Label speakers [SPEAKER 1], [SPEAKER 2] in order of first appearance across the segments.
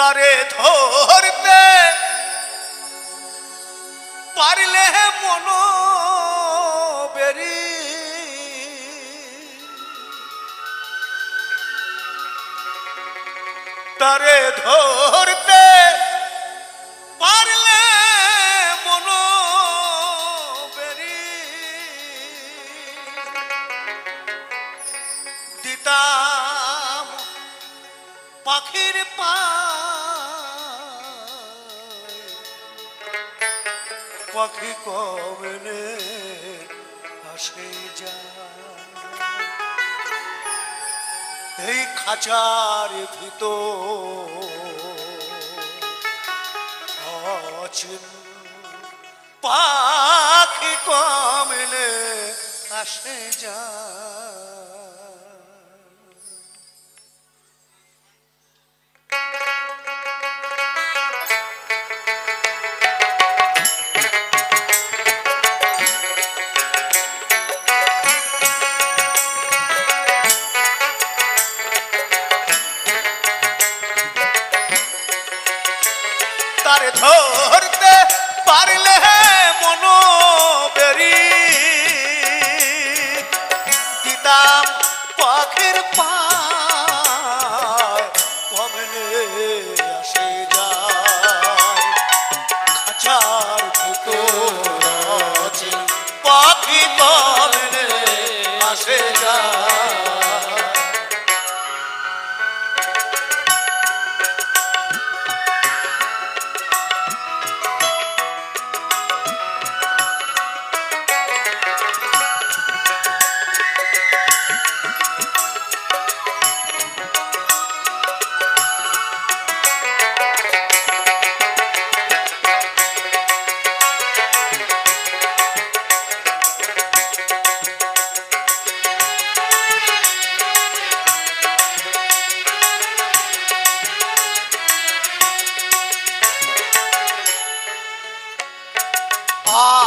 [SPEAKER 1] তারে ধরতে পারলে মন বেরি তারে ধরতে পারলে মন বেরি দিতাম পাখির পাখি কবলে আসে যায় এই খাঁচার ভিতর পাখি কবলে আসে যায়। তারে ধরতে পারলে মন বেরি দিতাম পাখির পায় কমলে আসে যায় খাঁচার ভিতর পাখি কমলে আসে যায়।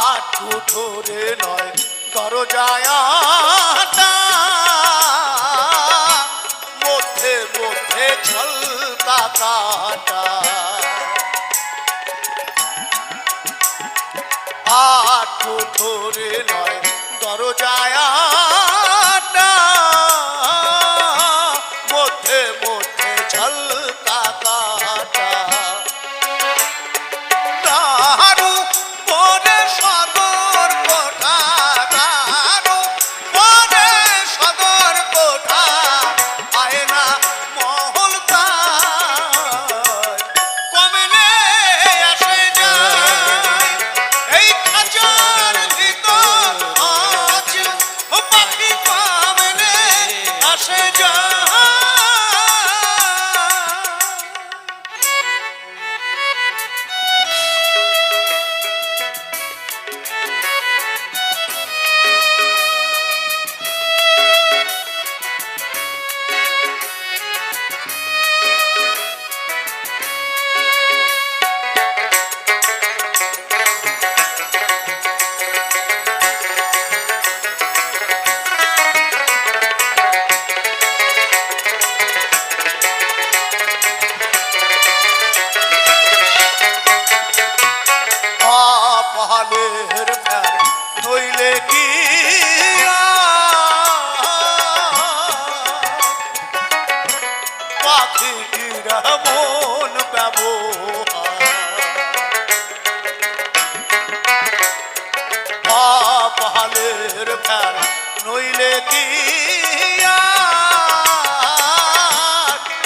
[SPEAKER 1] আটু ধরে নয় দরজায় মধ্যে মধ্যে ঝলকা কাটা আটু ধরে নয় দরজায় মধ্যে মধ্যে ঝলকা কাটা তাহারু পরে সদর কোঠা তাহারু পরে সদর কোঠা আয়না মহল কমলে আসে যায় এই খাঁচার ভিতর আজ পাখি কমলে আসে যায়। পাহাড়ের ফের নইলে কি পাখিটির মন ব্যবহার পাহাড়ের ফের নইলে কি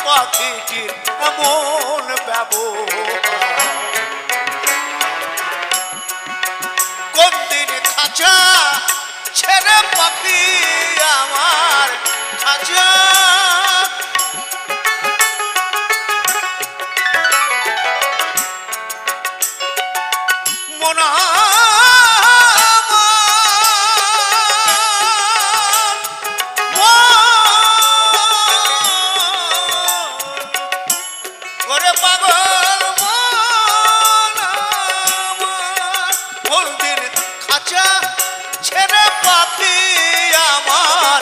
[SPEAKER 1] পাখিটির মন ব্যবহার কোন দিন খাঁচা ছেড়ে পাখি আমার খাঁচা মন করে পাগল কোন দিন খাঁচা ছেড়ে পাখি আমার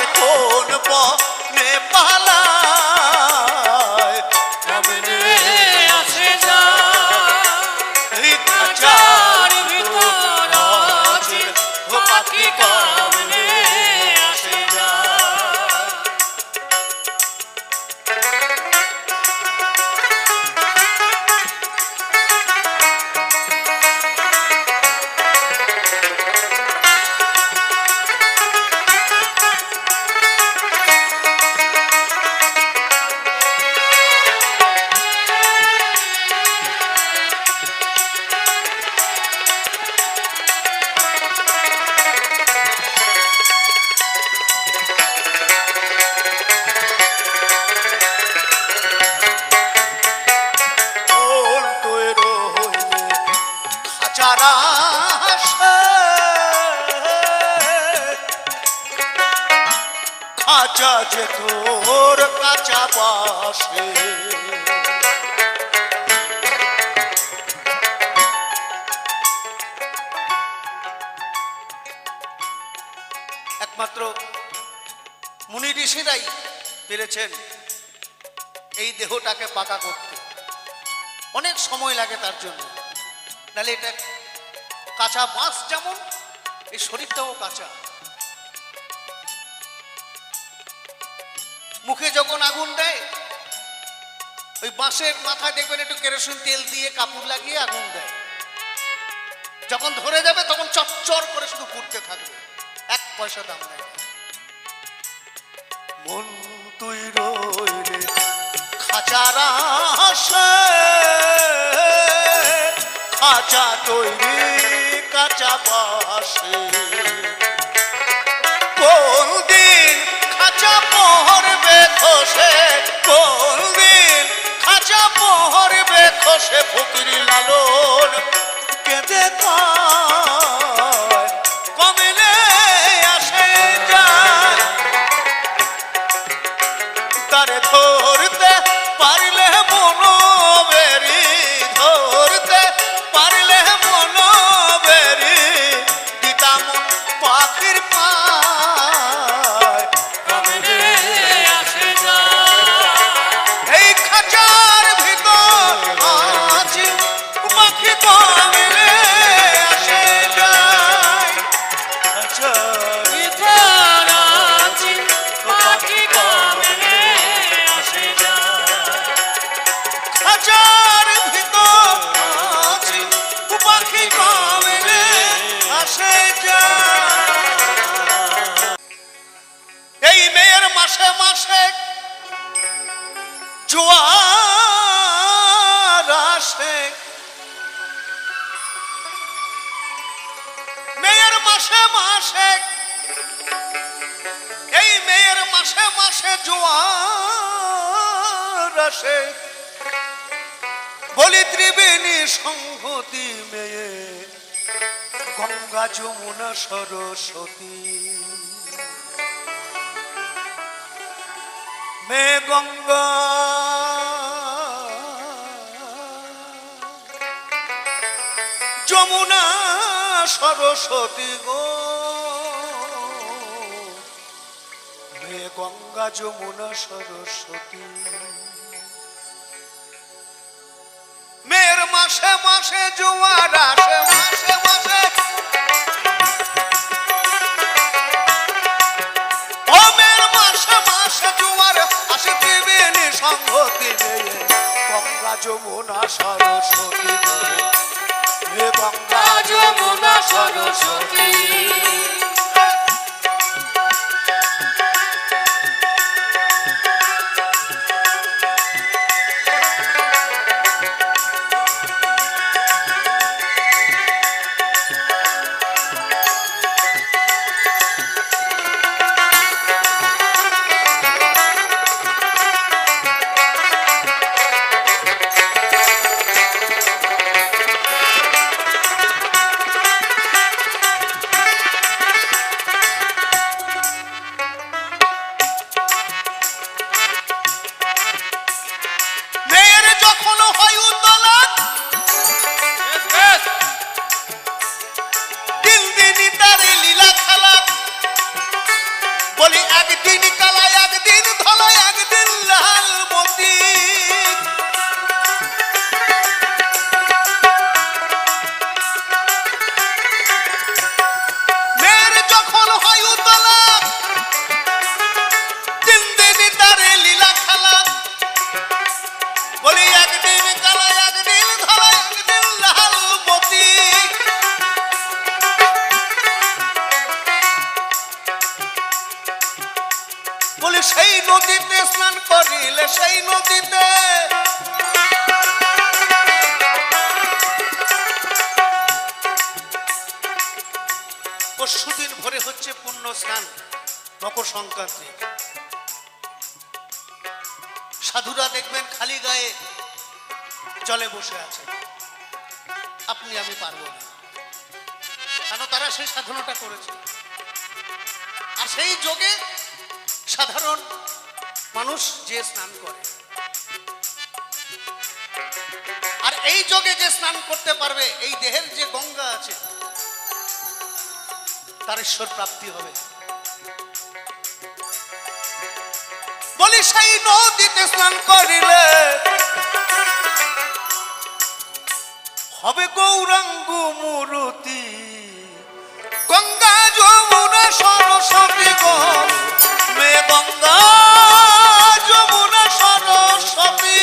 [SPEAKER 1] কাঁচা যে তোর কাঁচা বাসে একমাত্র মুনি ঋষিরাই পেরেছেন এই দেহটাকে পাকা করতে। অনেক সময় লাগে তার জন্য, নাহলে এটা কাঁচা বাঁশ যেমন এই শরীরটাও কাঁচা। মুখে যখন আগুন দেয় ওই বাঁশের মাথায় দেখবেন একটু কেরোসিন তেল দিয়ে কাপড় লাগিয়ে আগুন দেয়, যখন ধরে যাবে তখন চচ্চর করে শুধু পুড়তে থাকবে, এক পয়সা দাম নেই। মন তুই রইলে খাঁচার আশে, খাঁচা তৈরি কাঁচা বাসে, কোন দিন খাঁচা পহরবে খসে, কোন দিন খাঁচা পহরবে খসে, ফকির লালন কেঁদে কয় কমিলে আসে যায়, তারে ধরতে পারলে মনোবেরি, ধরতে পারলে মনোবেরি, দিতাম পাখির পায় কমিলে আসে যায়। এই খাঁচার ভিতর আছি পাখি কমিলে আসে যায়, খাঁচার ভিতর আছি পাখি কমিলে আসে যায়, খাঁচার ভিতর আছি পাখি কমিলে আসে যায়। এই মেয়ের মাসে মাসে জোয়ার আসে, মেয়ের মাসে মাসে, এই মেয়ের মাসে মাসে জোয়ার আসে, বলি ত্রিবেণী সংহতি মেয়ে গঙ্গা যমুনা সরস্বতী, মেয়ে গঙ্গা যমুনা সরস্বতী গো, মেয়ে গঙ্গা যমুনা সরস্বতী, মেয়ের মাসে মাসে জোয়ার আসে, মাসে মাসে ও মেয়ের মাসে মাসে জোয়ার আসে, ত্রিবেণী সংহতি মেয়ে গঙ্গা যমুনা সরস্বতী, মেয়ে গঙ্গা যমুনা সরস্বতী। সেই নদীতে স্নান করিলে, সেই নদীতে পরশুদিন ভোরে হচ্ছে পুণ্য স্নান, মকর সংক্রান্তি। সাধুরা দেখবেন খালি গায়ে জলে বসে আছে, আপনি আমি পারবো না, কারণ তারা সেই সাধনাটা করেছে। আর সেই যোগে সাধারণ মানুষ যে স্নান করে, আর এই যোগে যে স্নান করতে পারবে, এই দেহের যে গঙ্গা আছে তার ঈশ্বর প্রাপ্তি হবে। বলি সেই নদীতে স্নান করিলে হবে গৌরাঙ্গ মূরতি, গঙ্গা যমুনা সরস্বতী গো মে গঙ্গা যমুনা সরস্বতী।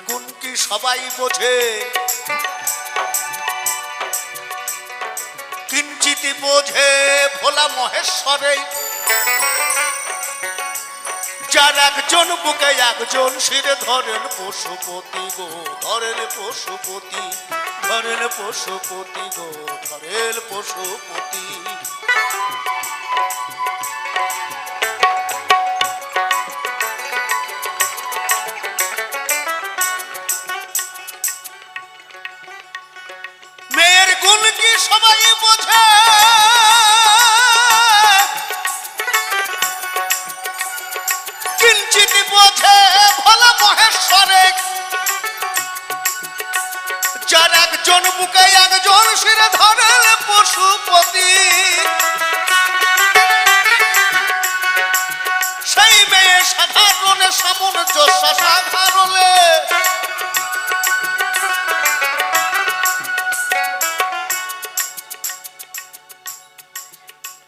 [SPEAKER 1] গুণ কি সবাই বোঝে, কিঞ্চিত বোঝে ভোলা মহেশ্বরে, যার একজন বুকে একজন শিরে ধরেন পশুপতি গো, ধরেন পশুপতি, ধরেন পশুপতি গো, ধরেন পশুপতি। মেয়ের গুণ কি সবাই বোঝে, কিঞ্চিত বোঝে ভোলা মহেশ্বরে, যার একজন বুকে একজন শিরে ধরেন পশুপতি। সেই মেয়ে সাধারণে সামঞ্জস্য সাধারণে,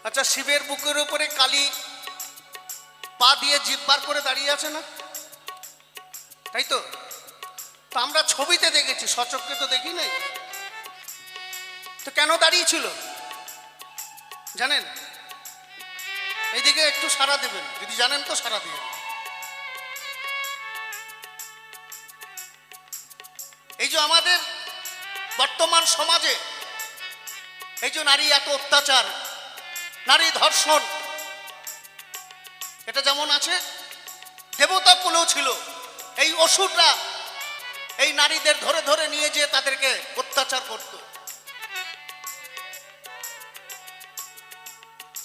[SPEAKER 1] আচ্ছা শিবের বুকের উপরে কালী পা দিয়ে জিভ বার করে দাঁড়িয়ে আছে না, তাই তো? আমরা ছবিতে দেখেছি, সচক্ষে তো দেখি নাই। তো কেন দাঁড়িয়ে ছিল জানেন? এইদিকে একটু সাড়া দেবেন, যদি জানেন তো সাড়া দিয়ে। এই যে আমাদের বর্তমান সমাজে এই যে নারী এত অত্যাচার, নারী ধর্ষণ, এটা যেমন আছে দেবতা কুলেও ছিল। এই অসুররা এই নারীদের ধরে ধরে নিয়ে যেয়ে তাদেরকে অত্যাচার করত।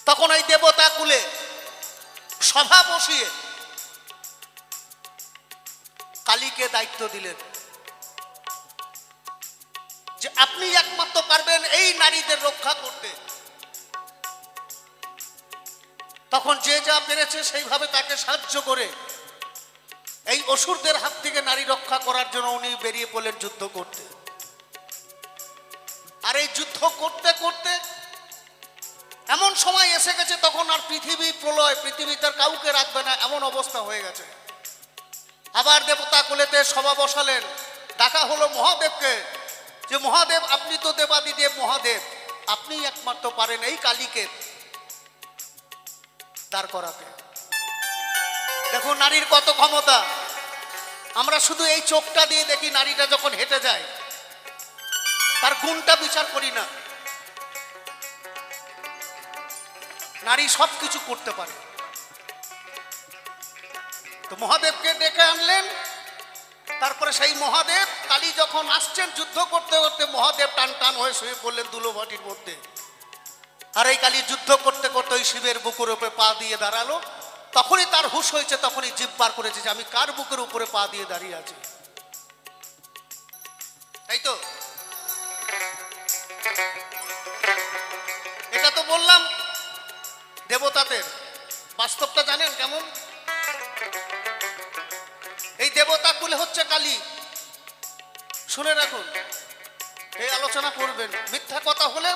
[SPEAKER 1] তখন এই দেবতা কুলে সভা বসিয়ে কালীকে দায়িত্ব দিলেন যে আপনি একমাত্র পারবেন এই নারীদের রক্ষা করতে। তখন যে যা পেরেছে সেইভাবে তাকে সাহায্য করে এই অসুরদের হাত থেকে নারী রক্ষা করার জন্য উনি বেরিয়ে পড়লেন যুদ্ধ করতে। আর এই যুদ্ধ করতে করতে এমন সময় এসে গেছে তখন আর পৃথিবী প্রলয়, পৃথিবীতে আর কাউকে রাখবে না এমন অবস্থা হয়ে গেছে। আবার দেবতা কুলেতে সভা বসালেন, ডাকা হলো মহাদেবকে যে মহাদেব আপনি তো দেবাদিদেব মহাদেব, আপনি একমাত্র পারেন এই কালীকে দাঁড় করাতে। দেখো নারীর কত ক্ষমতা। আমরা শুধু এই চোখটা দিয়ে দেখি, নারীটা যখন হেঁটে যায় তার গুণটা বিচার করি না। নারী সব কিছু করতে পারে। তো মহাদেবকে ডেকে আনলেন, তারপরে সেই মহাদেব কালী যখন আসছেন যুদ্ধ করতে করতে মহাদেব টান টান হয়ে শুয়ে পড়লেন দুলোভাটির মধ্যে। আর এই কালী যুদ্ধ করতে করতে ওই শিবের বুকের উপরে পা দিয়ে দাঁড়ালো। তখনই তার হুঁশ হয়েছে, তখনই জিভ বার করেছে যে আমি কার বুকের উপরে পা দিয়ে দাঁড়িয়ে আছি, তাই তো? এটা তো বললাম দেবতাদের, বাস্তবটা জানেন কেমন? এই দেবতা কুলে হচ্ছে কালী। শুনে রাখুন, এই আলোচনা করবেন, মিথ্যা কথা হলে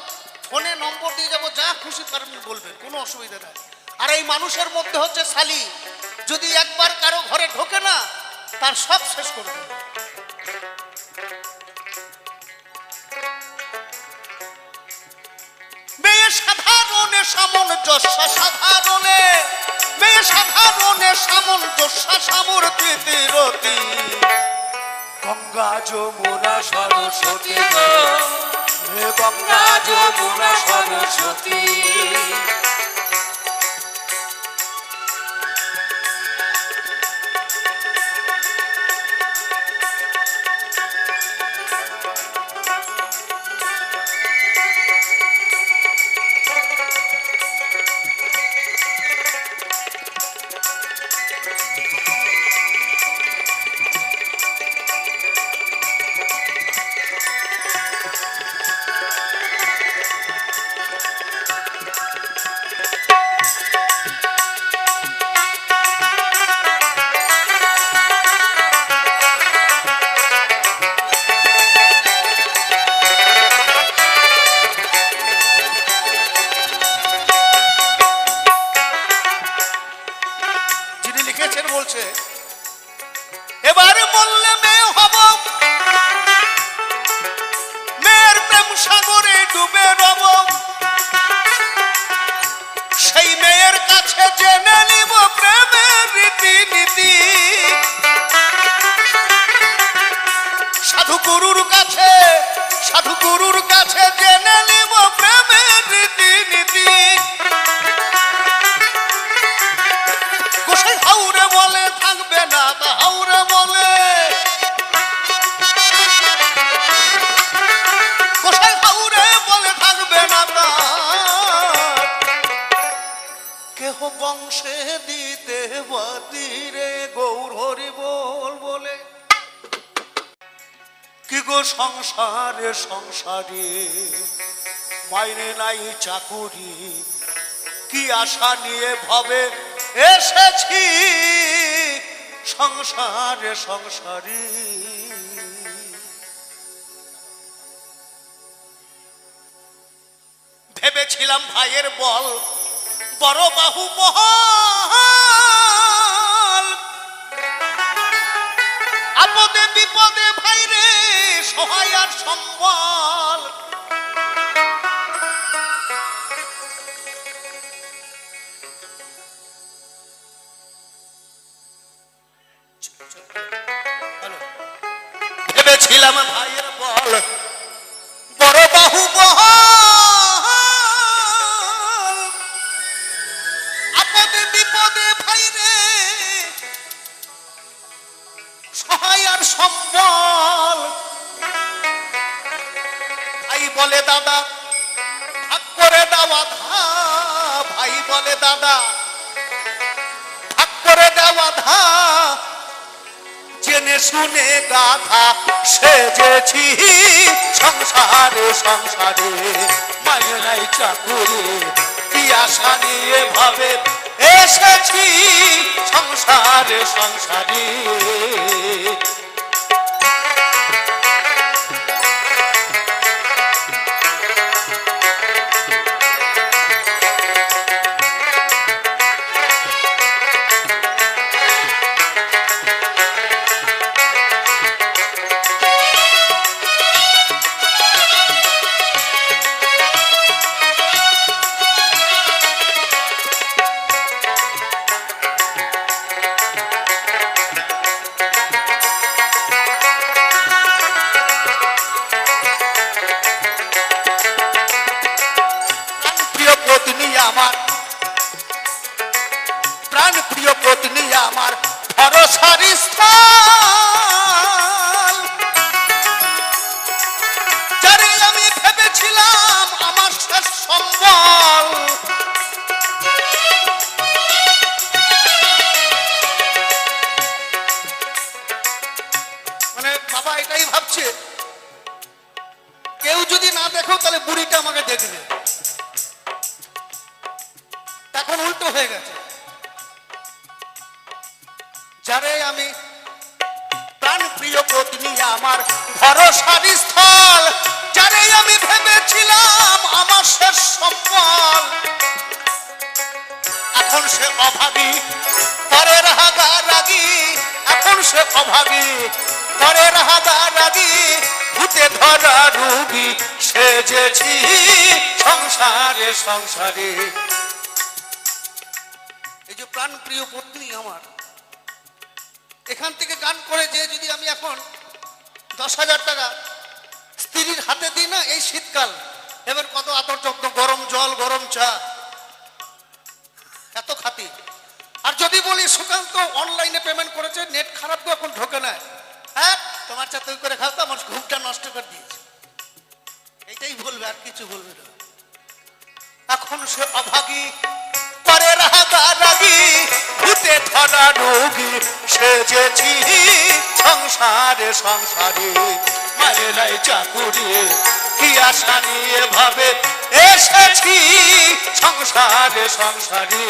[SPEAKER 1] ফোনে নম্বর দিয়ে যাবো, যা খুশি পারবেন বলবেন, কোনো অসুবিধা নাই। আর এই মানুষের মধ্যে হচ্ছে শালি, যদি একবার কারো ঘরে ঢোকে না তার সব শেষ করে দেবে। মেয়ে সাধারণে সামঞ্জস্য সাধারণে, মেয়ে সাধারণে সামঞ্জস্য সামর্থ্যে রতি,
[SPEAKER 2] গঙ্গা যমুনা সরস্বতী গো, হে গঙ্গা যমুনা সরস্বতী।
[SPEAKER 1] বলছে এবার বললে মেয়ে হব, মেয়ের প্রেম সাগরে ডুবে রব, সেই মেয়ের কাছে জেনে নিব প্রেমের রীতিনীতি, সাধু গুরুর কাছে, সাধু গুরুর কাছে জেনে নিব প্রেমের রীতিনীতি। গোসাই হাউরে বলে থাকবে না, হাউরে বলে, গোসাই হাউরে বলে থাকবে না, কেহ বংশে দিতে বাতিরে গৌর হরি বল বলে। কি গো সংসারে সংসারে মাইনে নাই চাকুরি, কি আশা নিয়ে ভবে এসেছি সংসারে সংসারী। ভেবেছিলাম ভাইয়ের বল বড় বাহু মহল, আপদে বিপদে ভাইরে সহায় আর সম্বল। ভেবেছিলাম ভাইয়ের বল বড় বাহু বহল, আপদে বিপদে ভাইরে সহায় আর সম্বল। ভাই বলে দাদা ভাগ করে দেওয়া ধা, ভাই বলে দাদা ভাগ করে দেওয়া ধা, জেনে শুনে গাধা সেজেছি সংসারে সংসারে মাইনে নাই চাকুরি, কি আশা নিয়ে ভাবে এসেছি সংসারে সংসারে। আমার প্রাণ প্রিয় পত্নী আমার ভরসার স্থল, যারে আমি ভেবেছিলাম আমার শেষ সম্বল। মানে বাবা এটাই ভাবছে কেউ যদি না দেখো তাহলে বুড়িটা আমাকে দেখবে, এখন উল্টো হয়ে গেছে। যারে আমি প্রাণ প্রিয় পত্নী আমার ভরসার স্থল, যারে আমি ভেবেছিলাম আমার শেষ সম্বল, এখন সে অভাগী পরের হাগারাগি, এখন সে অভাগী পরের হাগারাগি, ভূতে ধরা রুগী সেজেছি সংসারে সংসারে। এই যে প্রাণ প্রিয় পত্নী আমার, এখান থেকে গান করে যে যদি আমি এখন 10,000 টাকা স্ত্রীর হাতে দিই না, এই শীতকাল এবার কত আদর যত্ন, গরম জল গরম চা, এত খাতি। আর যদি বলি সুকান্ত অনলাইনে পেমেন্ট করেছে, নেট খারাপ তো এখন ঢোকে না, হ্যাঁ তোমার চা তুই করে খাও তো, আমার ঘুমটা নষ্ট করে দিয়েছে, এইটাই বলবে আর কিছু বলবে না। এখন সে অভাগী পরের হাগারাগি, ভূতে ধরা রোগী সেজেছি সংসারে সংসারে। মায়ের নাই চাকুরি কি আশা নিয়ে ভাবে এসেছি সংসারে সংসারে।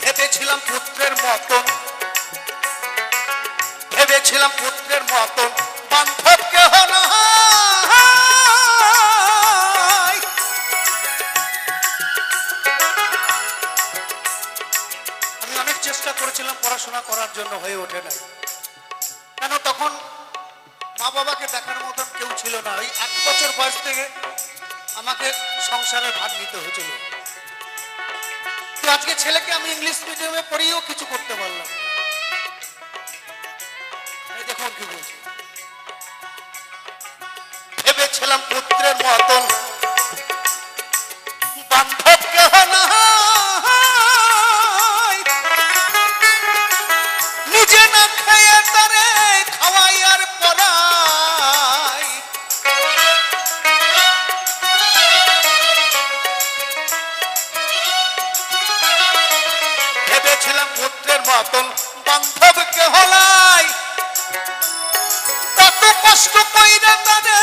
[SPEAKER 1] ভেবেছিলাম পুত্রের মতন, ভেবেছিলাম পুত্রের মতন, বান্ধব কেহ নাই। আমি অনেক চেষ্টা করেছিলাম পড়াশোনা করার জন্য, হয়ে ওঠে না। কেন তখন মা বাবাকে দেখার মতন কেউ ছিল না। ওই 1 বছর বয়স থেকে আমাকে সংসারের ভাগ নিতে হয়েছিল। তো আজকে ছেলেকে আমি ইংলিশ মিডিয়ামে পড়িয়েও কিছু করতে পারলাম। এই দেখুন কি বলছি, ভেবেছিলাম পুত্রের মতন, বান্ধব কেহ নাই। নিজে না খেয়ে তারে খাওয়াই আর পড়াই। ভেবেছিলাম পুত্রের মতন, বান্ধব কেহ নাই। কত কষ্ট কইরা তারে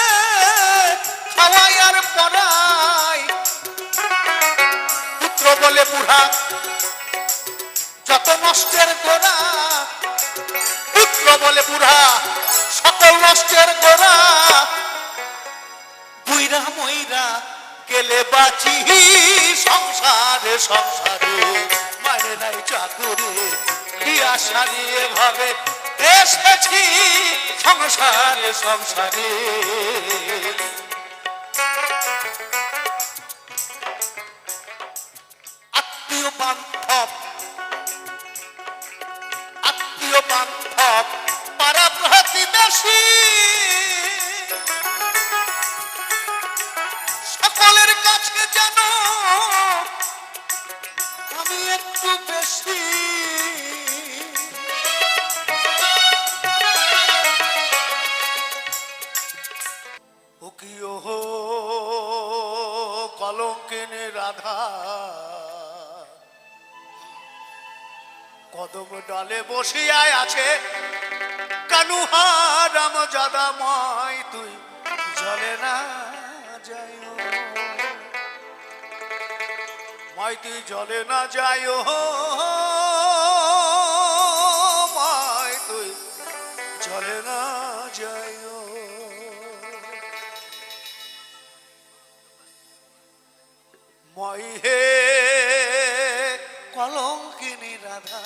[SPEAKER 1] খাওয়াই আর পড়াই। পুত্র বলে বুড়া যত নষ্টের গোড়া, পুত্র বলে বুড়া সকল নষ্টের গোড়া। বুইরা মইরা গেলে বাঁচি সংসারে সংসারে। মানে নাই চাকুরি কি আশা নিয়ে ভাবে এসেছি সংসারে সংসারে। আত্মীয় বান্ধব, আত্মীয় বান্ধব পাড়া প্রতিবেশী, সকলের কাছে যেন আমি একটু বেশি। ও কি ওহো কলঙ্কিনী রাধা, কদম ডালে বসিয়ায় আছে কানুহা রাম জাদাময়, তুই জলে না যাইও মাই, তুই জলে না যাইও মাই, তুই জলে না যাইও। মই হে কলঙ্কিনী রাধা,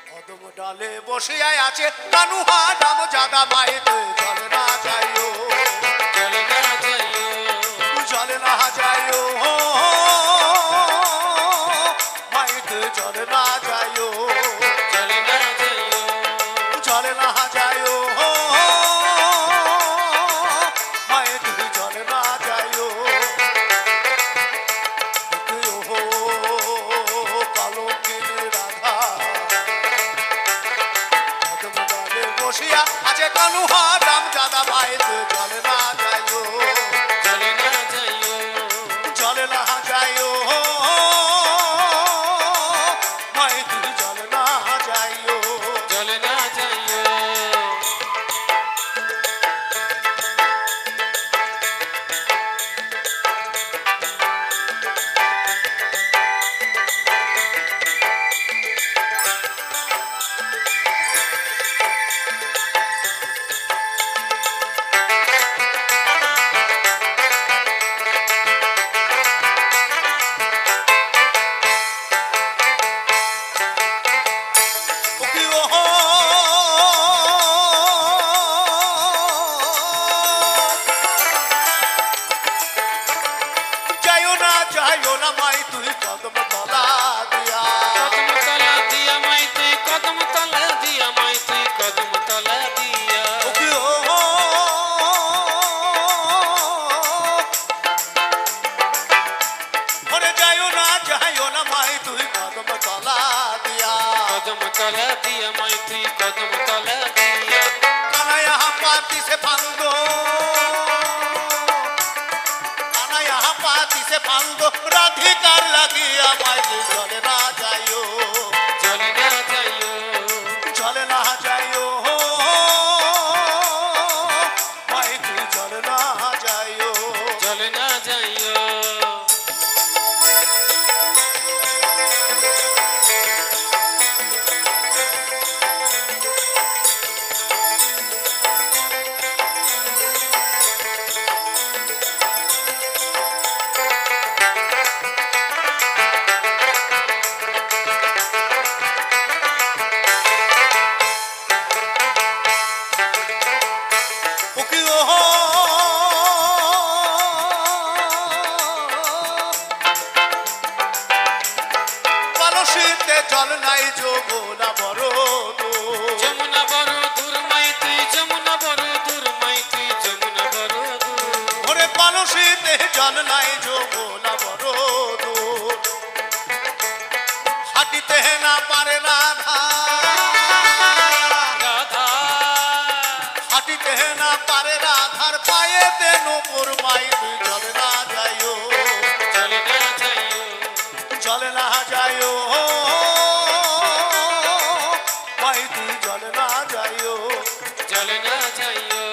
[SPEAKER 1] কদম ডালে বসিয়ায় আছে কানুহা রাম জাদা মাই, তুই জলে না যাইও জলে না যাইও জলে না যাইও মাই, তুই জলে না যাইও জলে না যাইও জলে না যাইও মাই, তুই জলে না যাইও। তুই ওহো কলঙ্কিনী রাধা, যাইও না মাই তুই কদম তলা দিয়া
[SPEAKER 2] কদম তলা দিয়া মাই তুই কদম তলা দিয়া মাই তুই কদম তলা দিয়া
[SPEAKER 1] ওকে ও ওরে যাইও না মাই তুই কদম তলা দিয়া
[SPEAKER 2] কদম তলা দিয়া মাই তুই কদম তলা দিয়া
[SPEAKER 1] কানায়া পাতি সে ফান্দো রাধিকার লাগিয়া মাই তুই জলে না যাইও
[SPEAKER 2] জলে না যাইও
[SPEAKER 1] জলে না যাইও মাই তুই জলে না যাইও
[SPEAKER 2] জলে না যাইও
[SPEAKER 1] ওকে ও কলসিতে জল নাই যমুনা বড় দূর।
[SPEAKER 2] যমুনা বড় দূর মাই তুই যমুনা বড় দূর মাই তুই যমুনা বড় দূর
[SPEAKER 1] ওরে কলসিতে জল নাই যমুনা বড় দূর। হাঁটিতে না পারে রাধা
[SPEAKER 2] রাধা
[SPEAKER 1] হাঁটিতে না পারে রাধার পায়ে দেন মোর মাই তুই জলে না যাইও
[SPEAKER 2] জলে না যাইও
[SPEAKER 1] জলে না যাইও মাই তুই জলে না যাইও
[SPEAKER 2] জলে না যাইও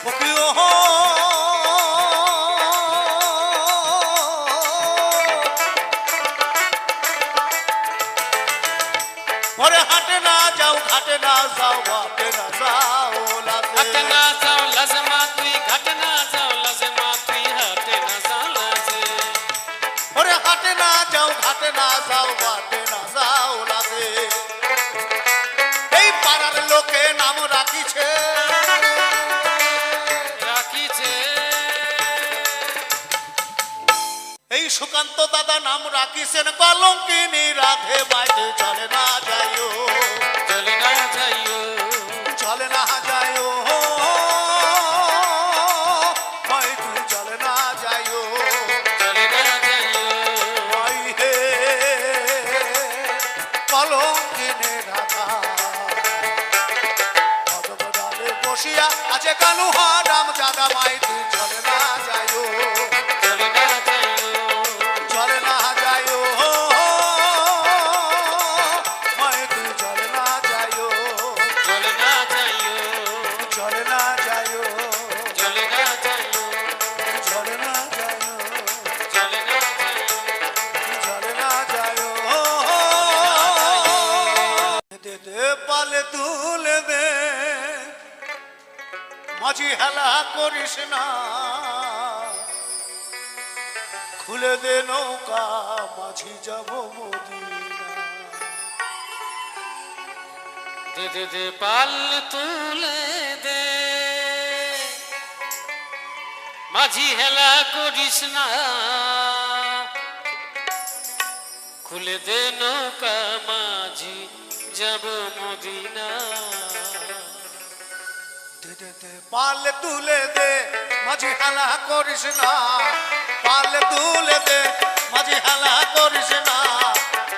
[SPEAKER 1] ওকে ও ওরে হাটে না যাও ঘাটে না যাও ঘাটে না যাও
[SPEAKER 2] হাটে না যাও লাজমা তুই ঘাটে না যাও লাজমা তুই হাটে না যাও লাজে
[SPEAKER 1] ওরে হাটে না যাও ঘাটে না যাও ঘাটে না যাও লাগে এই পাড়ার লোকে নাম রাখিছে
[SPEAKER 2] রাখিছে
[SPEAKER 1] এই সুকান্ত দাদা নাম রাখিছেন কলঙ্কিনী রাধে বাইতে চলে না যাইও
[SPEAKER 2] জলে না যাইও
[SPEAKER 1] চলে না যাইও ভাই তুই চলে না যাইও
[SPEAKER 2] জলে না যাইও
[SPEAKER 1] ভাই হে কলঙ্কিনী রাধা কদম ডালে বসিয়া আছে কানুহা রাম জাদা মাই তুই চলে না যাইও
[SPEAKER 2] জলে না যাইও
[SPEAKER 1] চলে না যাইও মাই তুই চলে না যাইও
[SPEAKER 2] জলে না যাইও
[SPEAKER 1] চলে না যাইও
[SPEAKER 2] জলে না যাইও
[SPEAKER 1] চলে না যাইও
[SPEAKER 2] জলে না যাইও
[SPEAKER 1] চলে না যাইও দে দে পালে তুলে দে মাঝি হেলা করিস না খুলে দে নৌকা মাঝি যাব মদিনা
[SPEAKER 2] দে দে দে পাল তুলে দে মাঝি হেলা করিস না খুলে দে নৌকা মাঝি যাব মদিনা
[SPEAKER 1] দে দে দে পাল তুলে দে মাঝি হেলা করিস না পাল তুলে দে মাঝি হেলা করিস না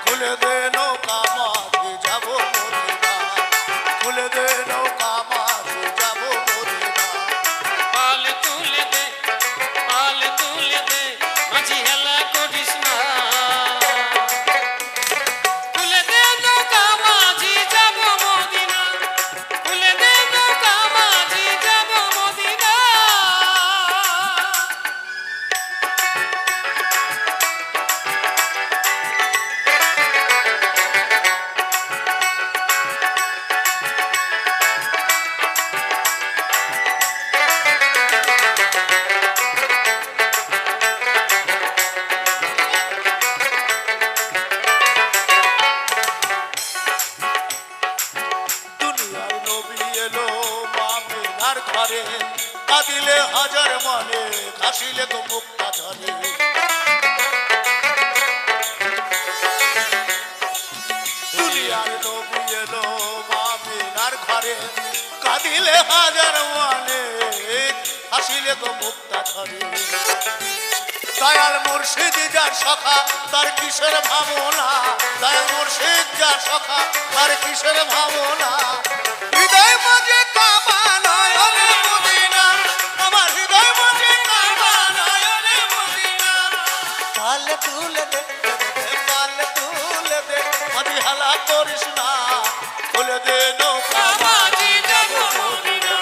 [SPEAKER 1] খুলে দে নৌকা মাঝি যাব মদিনা খুলে দে নৌকা মাঝি যাব মদিনা
[SPEAKER 2] পাল তুলে দে মাঝি হেলা করিস না খুলে দে নৌকা মাঝি যাব
[SPEAKER 1] হাজার মানে ঘাসিলে গো মুক্তা ঝরে দুনিয়ার নবী এলো মামিনার ঘরে কাঁদিলে হাজার মানে হাসিলে গো মুক্তা ঝরে দয়াল মুর্শিদ যার সখা তার কিসের ভাবনা দয়াল মুর্শিদ যার সখা তার কিসের ভাবনা হৃদয় মাঝে কাবা নয়নে মদিনা আমার হৃদয় মাঝে কাবা নয়নে মদিনা পাল তুলে দে পাল তুলে দে মাঝি হালা করিস না খুলে দে নৌকা মাঝি যাব মদিনা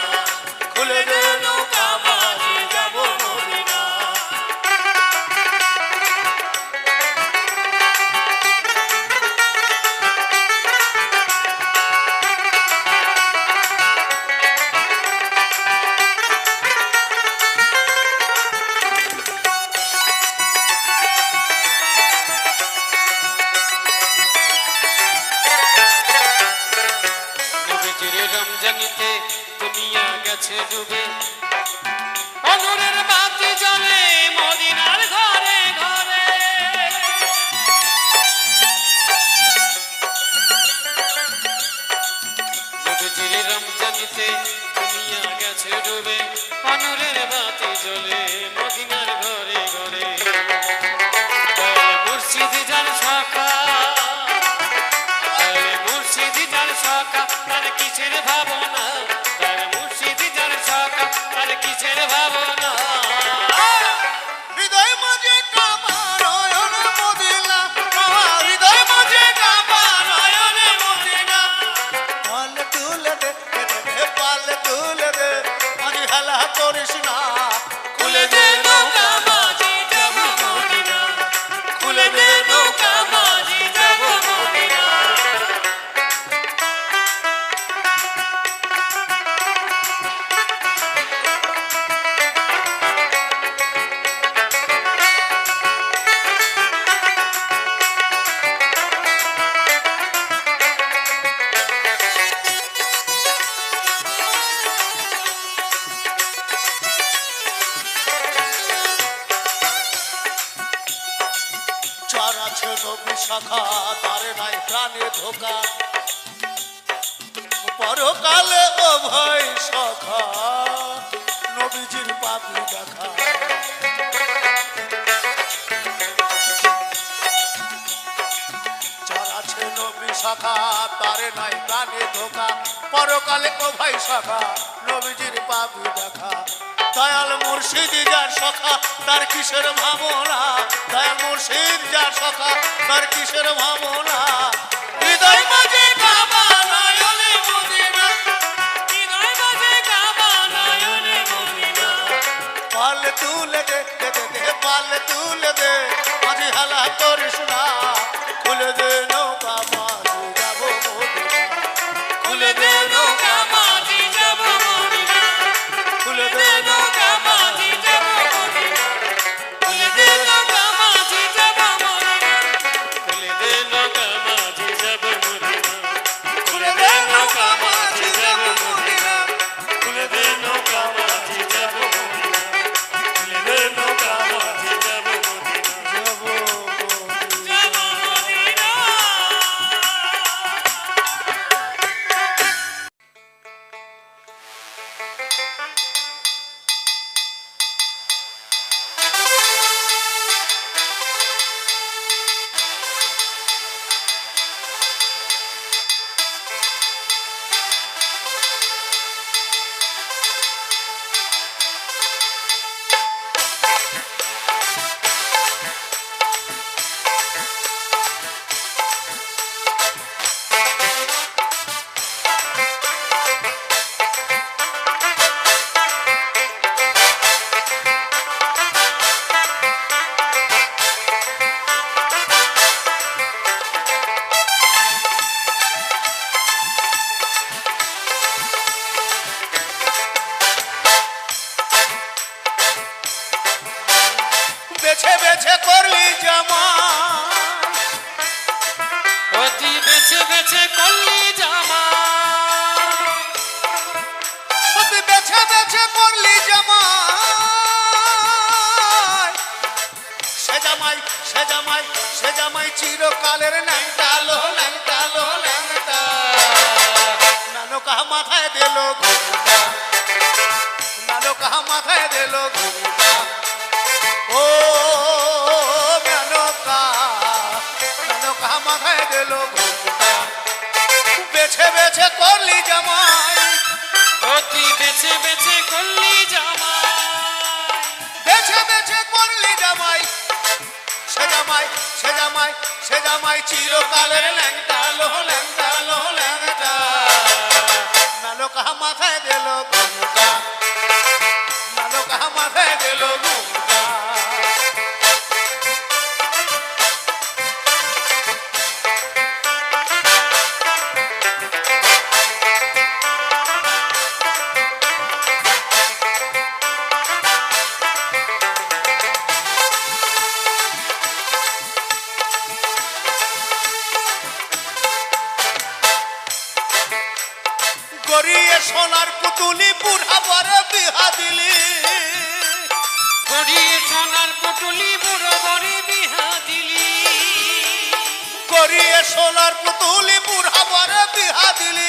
[SPEAKER 1] খুলে দে নৌকা মাঝি যাব মদিনা
[SPEAKER 2] রমজানিতে দুনিয়া গেছে ডুবে অনুরের বাতি জ্বলে মদিনার ঘরে ঘরে নবীজির রমজানিতে দুনিয়া গেছে ডুবে অনুরের বাতি জ্বলে মদিনার ঘরে ঘরে মুর্শিদ যার সখা মুর্শিদ যার সখা তার কিসের ভাবনা তার মুর্শিদ যার সখা তার কিসের ভাবনা
[SPEAKER 1] হৃদয় মাঝে কাবা নয়নে মদিনা আমার হৃদয় মাঝে কাবা নয়নে মদিনা পাল তুলে দে পাল তুলে দে মাঝি হালা করিস না খুলে দে নৌকা মাঝি যাব মদিনা খুলে দে নৌকা মাঝি যাব মদিনা যার আছে নবী শাখা তার নাই প্রাণে ধোকা পরকালে ও ভাই সখা নবীজির পাপি দেখা যার আছে নবী শাখা তার নাই প্রাণে ধোকা পরকালে ও ভাই সখা নবীজির পাপি দেখা দয়াল মুর্শিদ যার সখা তার কিসের ভাবনা দয়াল মুর্শিদ যার সখা তার কিসের ভাবনা হৃদয় মাঝে কাবা নয়নে মদিনা হৃদয় মাঝে কাবা নয়নে মদিনা পাল তুলে দে পাল তুলে দে মাঝি হালা করিস না খুলে দে নৌকা মাঝি যাব মদিনা খুলে দে নৌকা মাঝি যাব মদিনা খুলে দে নৌকা মাঝি যাব মদিনা খুলে দে নৌকা মাঝি যাব মদিনা
[SPEAKER 2] খুলে দে নৌকা মাঝি যাব মদিনা
[SPEAKER 1] খুলে দে নৌকা মাঝি যাব মদিনা
[SPEAKER 2] খুলে দে নৌকা মাঝি যাব মদিনা খুলে দে নৌকা মাঝি যাব মদিনা
[SPEAKER 1] যাব মদিনা
[SPEAKER 2] যাব মদিনা
[SPEAKER 1] বেছে বেছে করলি জামা
[SPEAKER 2] অতি বেছে বেছে করলি জামা
[SPEAKER 1] তুই বেছে বেছে করলি জামা সে জামাই চিরকালের ল্যাংটা লো ল্যাংটা লো ল্যাংটা নানকা মাথায় দিল ঘুমটা নানকা মাথায় দিল ঘুমটা ও নানকা নানকা মাথায় দিল ঘুমটা বেছে বেছে করলি জামাই
[SPEAKER 2] ও তুই বেছে বেছে করলি জামাই
[SPEAKER 1] বেছে বেছে করলি জামাই সে জামাই সে জামাই সে জামাই চিরকালের ল্যাংটা লো ল্যাংটা লো ল্যাংটা নানকা মাথায় দিল ঘুমটা নানকা মাথায় দিল ঘুমটা গড়িয়ে সোনার পুতুলি বুড়া বড় বিহা দিলি
[SPEAKER 2] গড়িয়ে সোনার পুটুলি বুড়ো বড়ি বিহা দিলি
[SPEAKER 1] গড়িয়ে সোনার পুতুলি বুড়া বড় বিহা দিলি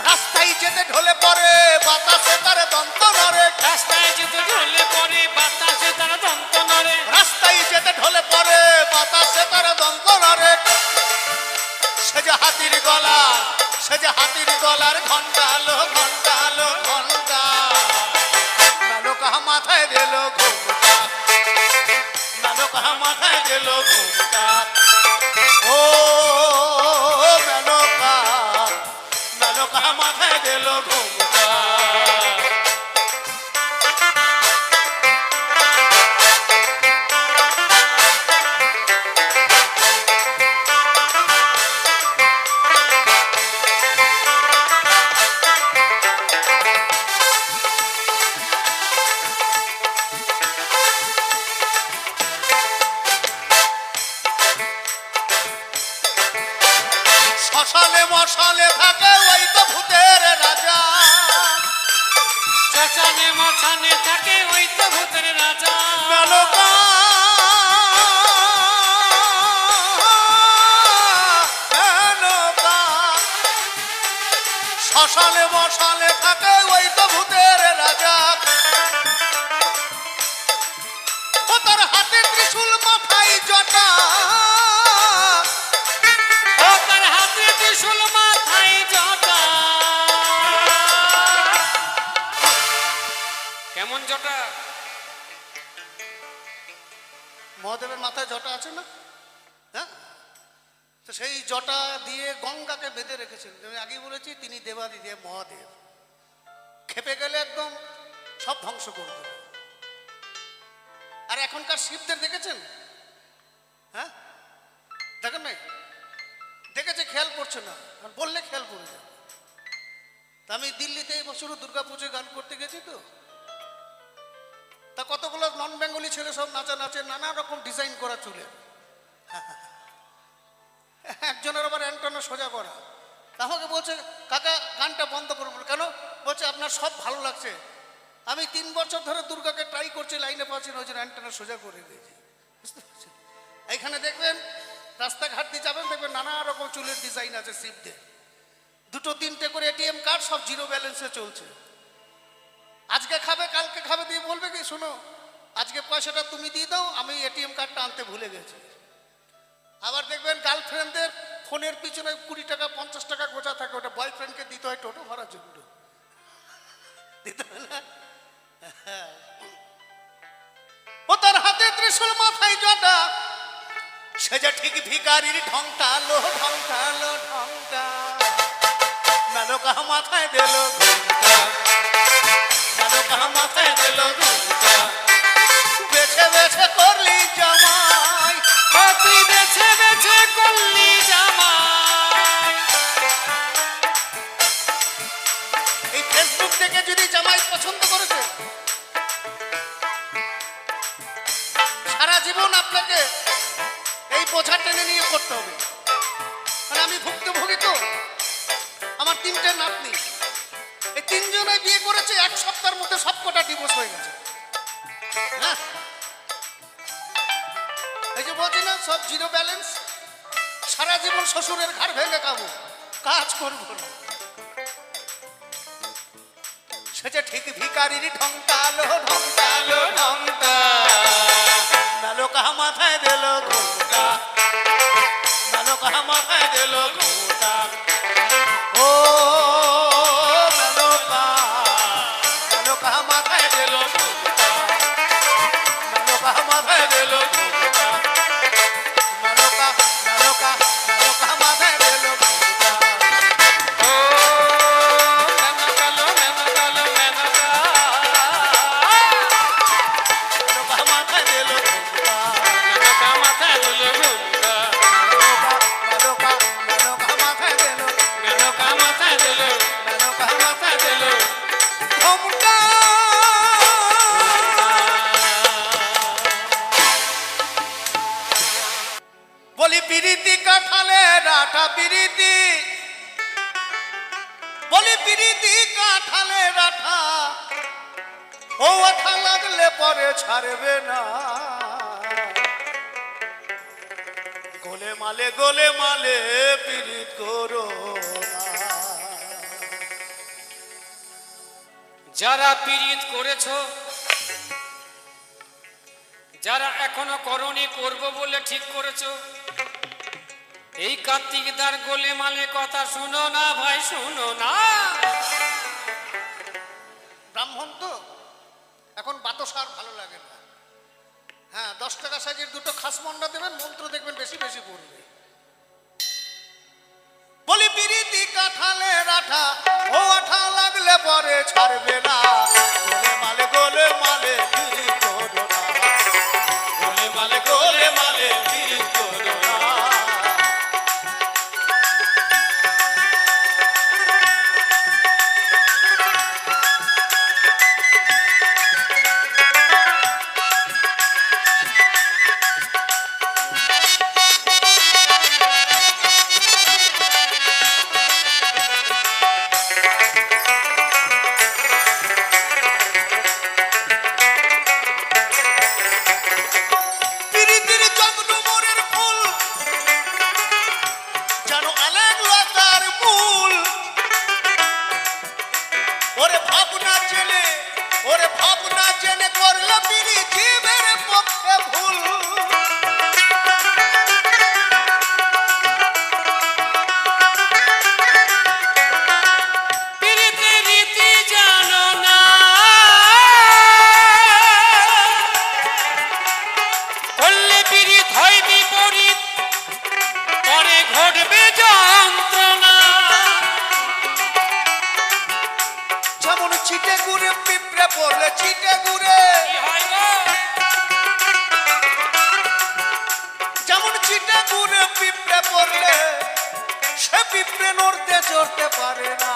[SPEAKER 1] রাস্তায় যেতে ঢলে পড়ে বাতাসে তার দন্ত নড়ে
[SPEAKER 2] রাস্তায় যেতে ঢলে পড়ে বাতাসে তার দন্ত নড়ে
[SPEAKER 1] রাস্তায় যেতে ঢলে পড়ে বাতাসে তার দন্ত নড়ে সে যে হাতির গলা সে যে হাতির গলার ঘন্টা লো ঘন্টা লো ঘন্টা নানকা মাথায় দিল ঘুমটা নানকা মাথায় দিল ঘুমটা ও নানকা নানকা মাথায় দিল ঘুমটা শ্মশানে মশালে থাকে ওই তো ভূতের রাজা
[SPEAKER 2] শ্মশানে মশানে থাকে ওই তো ভূতের রাজা
[SPEAKER 1] মেনকা মেনকা শ্মশানে মশালে থাকে ওই তো ভূতের রাজা ও তার হাতে ত্রিশূল মাথায় জটা
[SPEAKER 2] ও তার হাতে ত্রিশূল মাথায় জটা কেমন জটা
[SPEAKER 1] মহাদেবের মাথায় জটা আছে না হ্যাঁ তো সেই জটা দিয়ে গঙ্গাকে বেঁধে রেখেছেন আমি আগেই বলেছি তিনি দেবাদিদেব মহাদেব খেপে গেলে একদম সব ধ্বংস করে দেবে আর এখনকার শিবদের দেখেছেন হ্যাঁ দেখেন নাই দেখেছে খেয়াল করছে না আর বললে খেয়াল পড়ে যাবে তা আমি দিল্লিতে এই বছরও দুর্গাপুজোয় গান করতে গেছি তো তা কতগুলো নন বেঙ্গলি ছেলে সব নাচা নাচে নানা রকম ডিজাইন করা চুলে একজনের আবার অ্যান্টনা সোজা করা আমাকে বলছে কাকা গানটা বন্ধ করুন কেন বলছে আপনার সব ভালো লাগছে আমি 3 বছর ধরে দুর্গাকে ট্রাই করছি লাইনে পাচ্ছি না ওই জন্য অ্যান্টনা সোজা করে দিয়েছি বুঝতে পারছেন এইখানে দেখবেন রাস্তাঘাট দিয়ে যাবেন দেখবেন নানা রকম চুলের ডিজাইন আছে শিবদের 2-3টে করে এটিএম কার্ড সব জিরো ব্যালেন্সে চলছে আজকে খাবে কালকে খাবে দিয়ে বলবে কি শোনো আজকে পয়সাটা তুমি দিয়ে দাও আমি এটিএম কার্ডটা আনতে ভুলে গেছি আবার দেখবেন গার্লফ্রেন্ডদের ফোনের পিছনে 20 টাকা 50 টাকা গোছা থাকে ওটা বয়ফ্রেন্ডকে দিতে হয় টোটো ভাড়ার জন্য দিতে হয় না ও তার হাতে ত্রিশূল মাথায় জটা সে যে ঠিক ভিখারির ঢংটা লো ঢংটা লো ঢংটা নানকা মাথায় দিল ঘুমটা নানকা মাথায় দিল ঘুমটা বেছে বেছে করলি জামাই
[SPEAKER 2] ও তুই বেছে বেছে করলি জামাই
[SPEAKER 1] এই ফেসবুক থেকে যদি জামাই পছন্দ করেছে সারা জীবন আপনাকে এই বোঝা টেনে নিয়ে করতে হবে মানে আমি ভুক্তভোগী তো আমার 3টে নাতনি এই 3 জনে বিয়ে করেছে 1 সপ্তাহের মধ্যে সবকটা ডিভোর্স হয়ে গেছে হ্যাঁ এই যে বলছি না সব জিরো ব্যালেন্স, সারা জীবন শ্বশুরের ঘাড় ভেঙে খাবো, কাজ করবো না। সে যে ঠিক ভিকারির ঢংটালো ঢংটালো ঢংটা, নালো কাহা মাথায় দিল ঘোটা, নালো কাহা মাথায় দিল ঘোটা। ও নালো কাহা মাথায় দিল ঘোটা, নালো কাহা মাথায় দিল ঘোটা, নালো কাহা মাথায় দিল ঘোটা।
[SPEAKER 2] ও মেনা কালো মেনা
[SPEAKER 1] নালো কাহা মাথায় দিল ঘোটা,
[SPEAKER 2] মেনকা মাথায় দিল ঘুমটা,
[SPEAKER 1] নালো কাহা মাথায় দিল,
[SPEAKER 2] মেনকা মাথায় দিল
[SPEAKER 1] নালো কাহা মাথায় দিল
[SPEAKER 2] ঘুমটা।
[SPEAKER 1] ঘোমটা। বলি পিরিতি কাঠালে রাটা পিরিতি, বলি পিরিতি কাঠালে রাঠা, ও আঠা লাগলে পরে ছাড়বে না। গোলে মালে পিরিত করো না।
[SPEAKER 2] যারা পীড়িত করেছো, যারা এখনো করনি করব বলে ঠিক করেছো, এই কার্তিকদার গোলে মালে কথা শুনো না ভাই, শুনো না।
[SPEAKER 1] ব্রাহ্মণ তো এখন বাতসার ভালো লাগে না। হ্যাঁ, 10 টাকা সাইজের দুটো খাস মন্ডা দেবেন, মন্ত্র দেখবেন বেশি বেশি পড়বে। বলি পিরিতি কাঠালে রাঠা, ও আঠা লাগলে পরে ছাড়বে না। গোলে মালে পিরিত করো না, গোলে মালে পিরিত করো না। পিরিতির জন্ম মোরের ফুল, জানো আলেক লতার মূল। ওরে ভাবনা জেনে করলো পিরি জীবের পক্ষে ভুল।
[SPEAKER 2] পীড়িতের রীতি জানো না, করলে পীড়িত হয় বিপরীত, পরে ঘটবে যন্ত্রণা।
[SPEAKER 1] যেমন চিটে গুড়ে পিঁপড়ে পড়লে চিটে গুড়ে,
[SPEAKER 2] কি হয় গো?
[SPEAKER 1] যেমন চিটে গুড়ে পিঁপড়ে পড়লে সে পিঁপড়ে নড়তে চড়তে পারে না।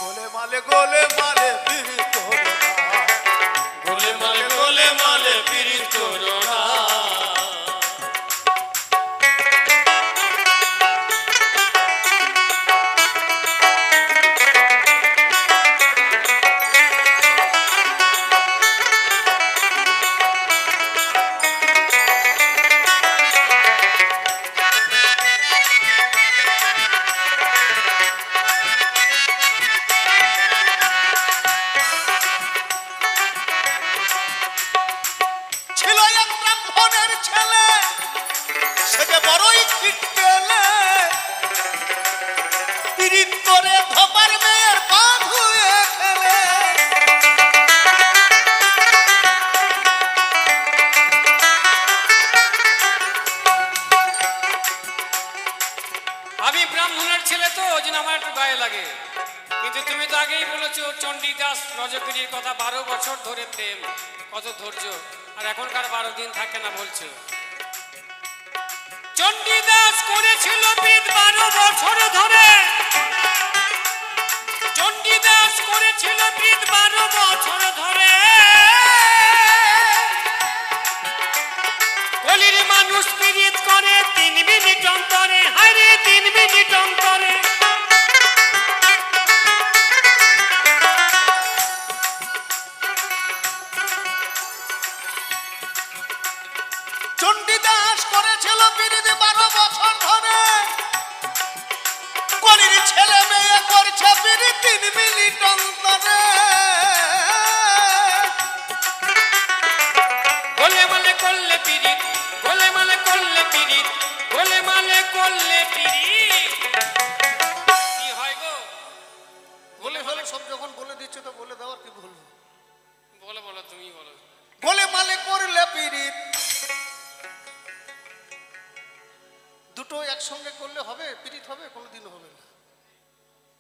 [SPEAKER 1] গোলে মালে পিরিত করো না,
[SPEAKER 2] গোলে মালে পীড়িত করো না।
[SPEAKER 1] ছিল এক ব্রাহ্মণের ছেলে, সে যে বড়ই খিটকেলে। পিরিত করে ধোপার মেয়ের পা ধুয়ে খেলে।
[SPEAKER 2] আমি ব্রাহ্মণের ছেলে তো, ওই জন্য আমার একটু গায়ে লাগে। কিন্তু তুমি তো আগেই বলেছো চণ্ডীদাস রজকিনীর কথা, 12 বছর ধরে প্রেম, কত ধৈর্য। আর এখনকার 12 দিন থাকে না বলছো। চণ্ডীদাস করেছিল বিদ 12 বছর ধরে, চণ্ডীদাস করেছিল বিদ 12 বছর ধরে। কলির মানুষ পীড়িত করে 3 মিনিট অন্তরে, হায়রে 3 মিনিট অন্তরে।
[SPEAKER 1] চণ্ডীদাস করেছিল পিরিতি 12 বছর ধরে, কলির ছেলে মেয়ে করছে পিরিতি 3 মিনিট অন্তরে।
[SPEAKER 2] গোলে মালে করলে পিরিত, গোলে মালে করলে পিরিত, গোলে মালে করলে পিরিত। কি হয় গো?
[SPEAKER 1] বলে হলো সব যখন বলে দিচ্ছে তো বলে দেওয়ার কি বলবো?
[SPEAKER 2] বলো বলো, তুমি বলো।
[SPEAKER 1] গোলে মালে করলে পিরিত, দুটো একসঙ্গে করলে হবে? পিরিত হবে? কোনোদিন হবে না।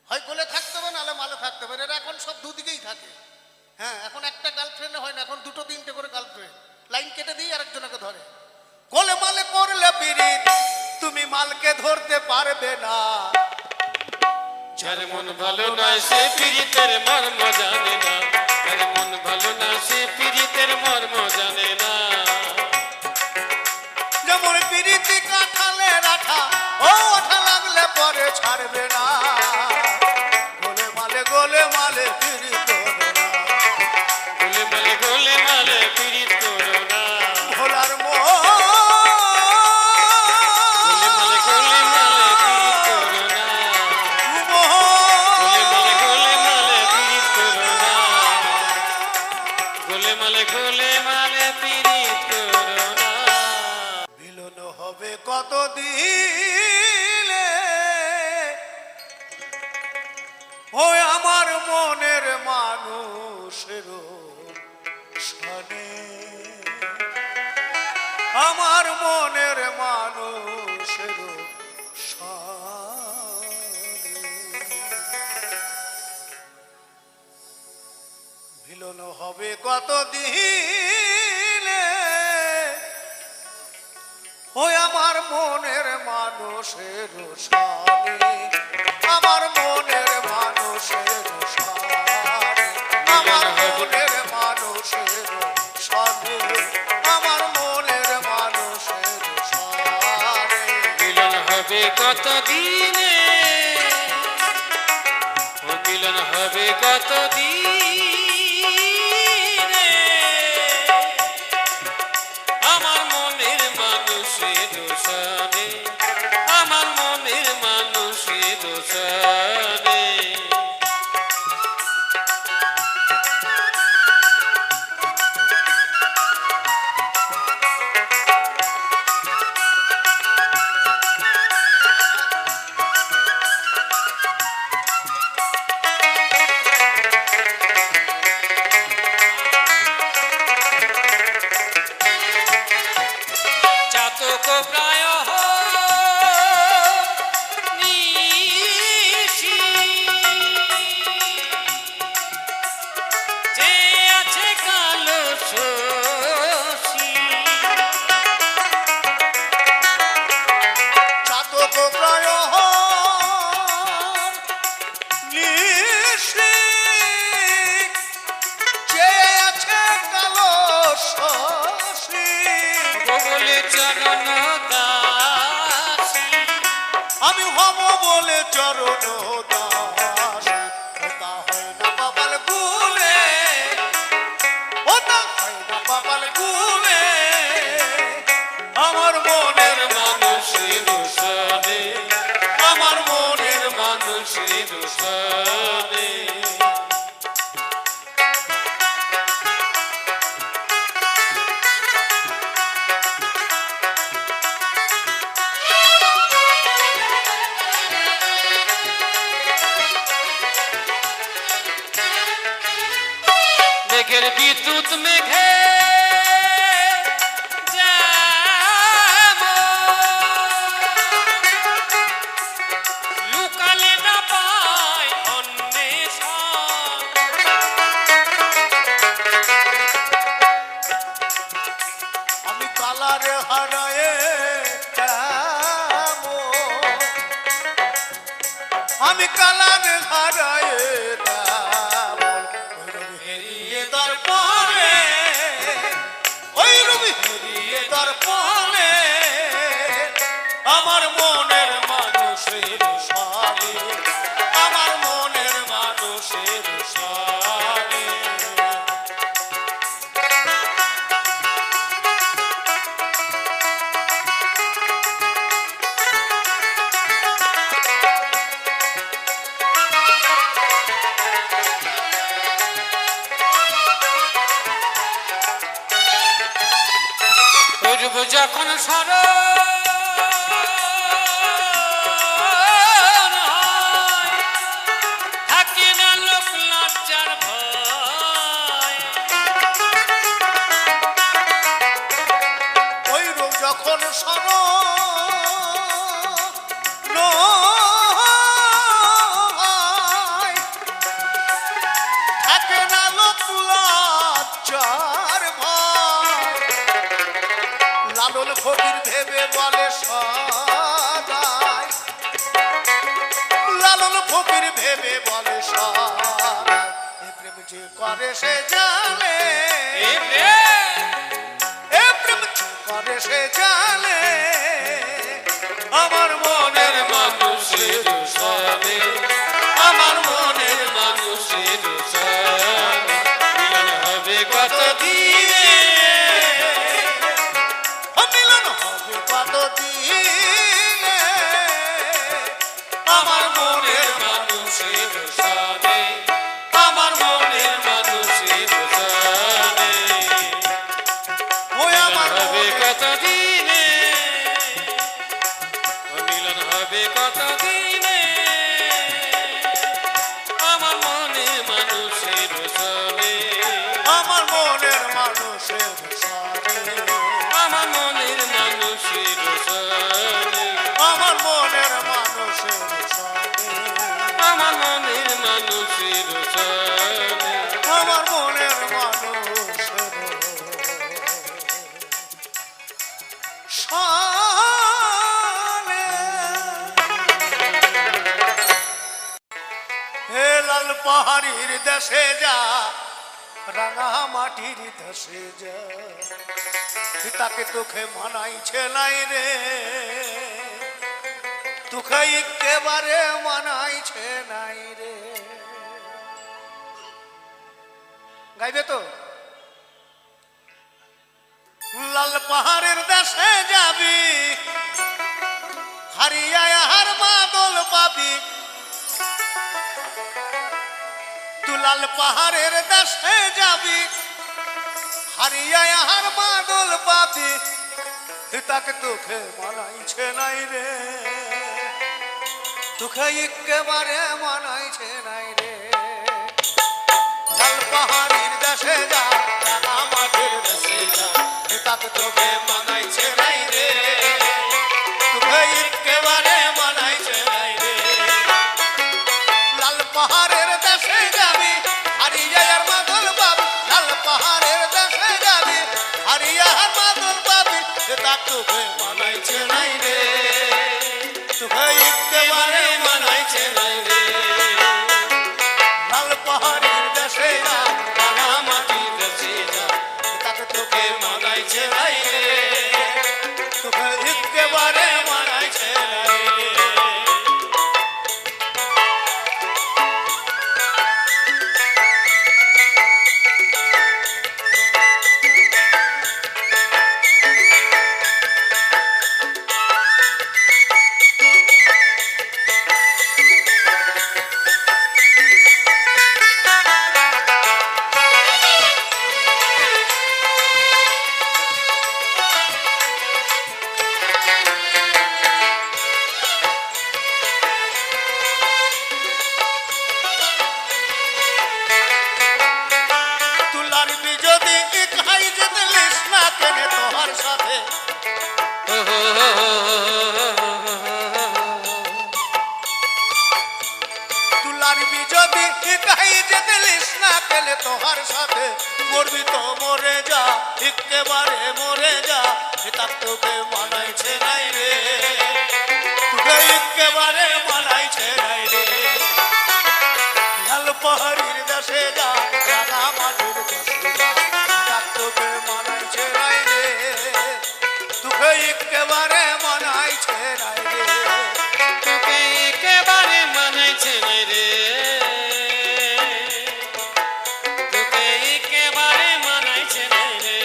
[SPEAKER 1] হয় গোলে থাকতে হবে নাহলে মালে থাকতে হবে। এরা এখন সব দুদিকেই থাকে। হ্যাঁ, এখন একটা গার্লফ্রেন্ডে হয় না, এখন 2-3টে করে গার্লফ্রেন্ড। লাইন কেটে দিয়ে আরেকজনকে ধরে। গোলে মালে করলে পিরিত, তুমি মালকে ধরতে পারবে না।
[SPEAKER 2] যার মন ভালো না সে পিরিতের মর্ম জানে না, যার মন ভালো না সে পিরিতের মর্ম জানে না।
[SPEAKER 1] যেমন পিরিতি কাঁঠালে রাখা, ও ওঠা লাগলে পরে ছাড়বে না। গোলে মালে পিরিত করো না।
[SPEAKER 2] গোলে মালে গোলে মালে পিরিত করো না।
[SPEAKER 1] ভোলার মোহ,
[SPEAKER 2] গোলে মালে গোলে মালে পিরিত করো না। গোলে মালে গোলে মালে পিরিত করো না। গোলে মালে গোলে মালে পিরিত করো না।
[SPEAKER 1] মিলন হবে কতদিনে, ওই আমার মনের মানুষের সনে, আমার মনের মানুষের সনে। মিলন হবে কতদিনে, ওই আমার মনের মানুষের সাথে, আমার মনের মানুষের সাথে, আমার মনের মানুষের সাথে, আমার মনের মানুষের সাথে।
[SPEAKER 2] মিলন হবে কত দিনে, ও মিলন হবে কত দিনে, আমার মনের মানুষের সাথে, আমার মনের মানুষের সাথে। চাতক প্রায় নিশি, যে আছে কালো শশী,
[SPEAKER 1] চাতক প্রায় নিশি, যে আছে কালো শশী।
[SPEAKER 2] বলে চরণ দাসী,
[SPEAKER 1] আমি হব বলে চরণ দাস। ওটা হয় না বাবাল গুলে, ওটা হয় না বাবাল গুলে, আমার মনের
[SPEAKER 2] মানুষের সাথে, আমার মনের মানুষের সাথে। মেঘের বিদ্যুৎ মেঘে লুকালে না পায় অন্বেষণ,
[SPEAKER 1] আমি কালারে হারায়ে যাবো, আমি কালারে হারায়ে যাবো। হেরিয়ে দর্পণে, ওই রবি হেরিয়ে দর্পণে, আমার মনের মানুষের সাথে, আমার মনের মানুষের সাথে।
[SPEAKER 2] করব যখন স্মরণ হয়, থাকে না লোক লজ্জার ভয়।
[SPEAKER 1] ওই রোগ যখন স্মরণ হয়, থাকে না লোক লজ্জার ভয়। লালন ফকির ভেবে বলে সদাই, লালন ফকির ভেবে বলে সদাই, এ প্রেম যে করে সে জানে,
[SPEAKER 2] এ প্রেম
[SPEAKER 1] এ প্রেম যে করে সে জানে। আমার মনের
[SPEAKER 2] মানুষের সবে, আমার মনের মানুষের সবে, মিলন হবে কত দিনে,
[SPEAKER 1] মিলন হবে কত দিনে।
[SPEAKER 2] আমার মনের মানুষের সবে, আমার মনের মানুষের সবে,
[SPEAKER 1] ওই আমার
[SPEAKER 2] হবে
[SPEAKER 1] মনের
[SPEAKER 2] কত দিনে, মিলন হবে কত দিনে, আমার মনে মানুষের সবে,
[SPEAKER 1] আমার মনের মানুষের সাথে,
[SPEAKER 2] আমার মনের মানুষের সবে,
[SPEAKER 1] আমার মনের মানুষের সাথে,
[SPEAKER 2] আমার মনের মানুষের সবে,
[SPEAKER 1] আমার মনের মানুষের সাথে। হে লাল পাহাড়ির দেশে যা, রাঙা মাটির দেশে যা, তাকে তোকে মানাইছে নাই রে, তোকে একেবারে মানাইছে নাই রে। গাইবে তো? লাল পাহাড়ের দেশে যাবি, হারিয়া হার মাদল পাবি, তুই লাল পাহাড়ের দেশে যাবি, হারিয়া হার মাদল পাবি, তাকে তোকে মানাইছে নাই রে, তোকে একেবারে মানাইছে নাই রে। লাল পাহাড়ির দেশে যা, রাঙা মাটির দেশে যা, তাকে তোকে মানাইছে নাই রে, তোকে একেবারে মানাইছে নাই রে। লাল পাহাড়ের দেশে যাবি, হারিয়া আর মাদল পাবি, লাল পাহাড়ের দেশে যাবি, হারিয়া আর মাদল পাবি, তাকে তোকে মানাইছে নাই রে, তোকে একেবারে মানাইছে নাই রে। লাল পাহাড়ের দেশে যা, রাঙা মাটির দেশে যা, তাকে তোকে মানাইছে নাই রে, তোকে একেবারে মানাইছে নাই রে। তুলার বিজদি খাই যেতে লিস না কেনে তোমার সাথে, তুলার বিজদি খাই যেতে লিস না কেনে তোমার সাথে, মরবি তো মরে যা, একেবারে মরে যা, তার তোকে মানাইছে নাই রে, তোকে একেবারে মানাইছে নাই রে। লাল পাহাড়ির দেশে যা, রাঙা মাটির দেশে যা, তার তোকে মানাইছে নাই রে, তোকে একেবারে মানাইছে নাই রে।
[SPEAKER 2] তোকে একেবারে মানাইছে নাই রে, তোকে একেবারে মানাইছে নাই রে।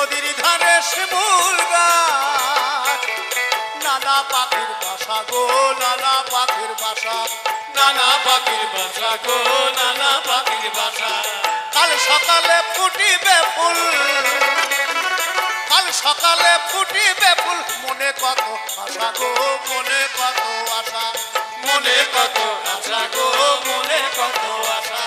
[SPEAKER 1] নদীর ধারে শিমুল গাছ, নানা পাখির বাসা গো নানা পাখির বাসা,
[SPEAKER 2] নানা পাখির বাসা গো নানা পাখির বাসা।
[SPEAKER 1] কাল সকালে ফুটিবে ফুল, কাল সকালে ফুটিবে ফুল, মনে কত আশা গো মনে কত আশা,
[SPEAKER 2] মনে কত আশা গো মনে কত আশা।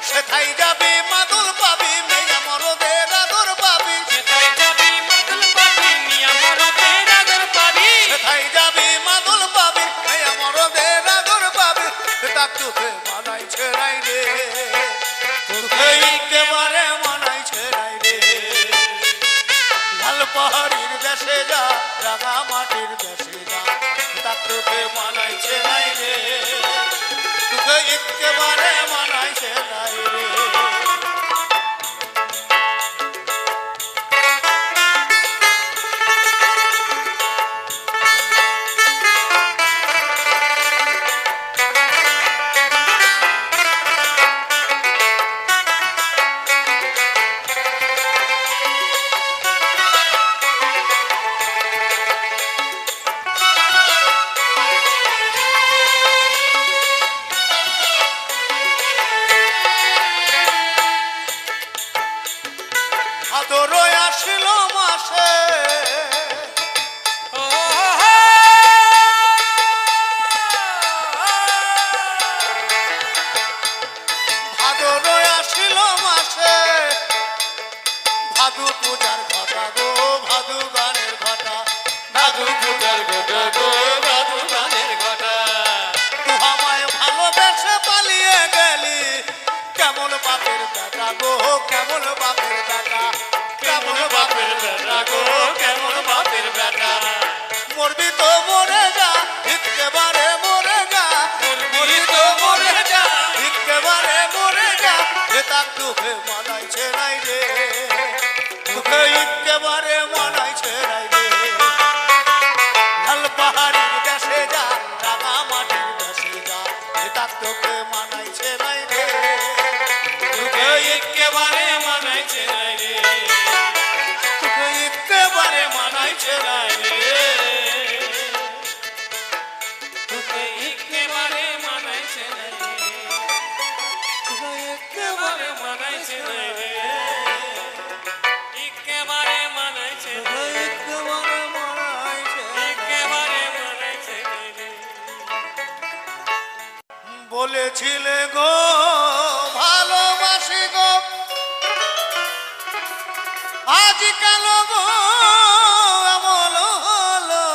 [SPEAKER 1] সেথাই যাবি মাদুল পাবি মেয়া মরদের আদর পাবি,
[SPEAKER 2] সেটাই যাবি মাদুল পাবি মিয়া মরদের আদর পাবি।
[SPEAKER 1] সেথাই যাবি মাদুল পাবি মেয়া মরদের আদর পাবি, তাক তোকে মানাইছে নাই রে, তোকে একেবারে মানাইছে নাই রে। লাল পাহাড়ির দেশে যা রাঙা মাটির দেশে যা, তাক তোকে মানাইছে নাই রে, তোকে একেবারে মানাইছে নাই রে। ভাদরই আসিল মাসে,
[SPEAKER 2] ও
[SPEAKER 1] ভাদরই আসিল মাসে, ভাদু পূজার ঘটা গো ভাদু গানের ঘটা,
[SPEAKER 2] ভাদু পূজার ঘটা গো ভাদু গানের ঘটা।
[SPEAKER 1] তুই আমায় ভালোবেসে পালিয়ে গেলি, কেমন বাপের বেটা গো কেমন বাপের বেটা,
[SPEAKER 2] কেমন বাপের বেটা গো কেমন বাপের বেটা।
[SPEAKER 1] মরবি তো মরে যা একেবারে মরে যা,
[SPEAKER 2] মরবি তো মরে যা।
[SPEAKER 1] একেবারে মরে যা, এ তাক তোকে মানাইছে নাই রে, তোকে একেবারে মানাইছে নাই রে। লাল পাহাড়ির দেশে যা রাঙা মাটির দেশে যা, এ তাক তোকে মানাইছে নাই রে,
[SPEAKER 2] তোকে একেবারে মানাইছে নাই রে,
[SPEAKER 1] তোকে একেবারে মানাইছে নাই রে।
[SPEAKER 2] তোকে একেবারে মানাইছে নাই রে, একেবারে মানাইছে নাই রে, একেবারে মানাইছে নাই রে,
[SPEAKER 1] একেবারে মানাইছে নাই রে।
[SPEAKER 2] একেবারে মানাইছে নাই রে।
[SPEAKER 1] বলেছিলে গো ভালোবাসি গো, আজ কেন গো এমন হলো,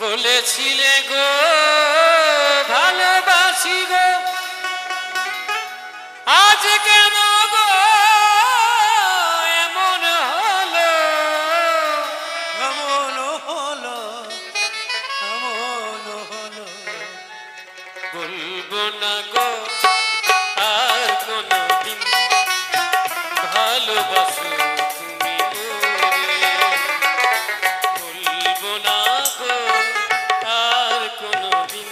[SPEAKER 2] বলেছিলে গো ভালোবাসি গো, আজ কেন গো এমন হলো।
[SPEAKER 1] এমন হলো এমন হলো,
[SPEAKER 2] বলবো না গো আর কোনদিন ভালোবাসো তুমি মোরে, বলবো না গো আর কোনদিন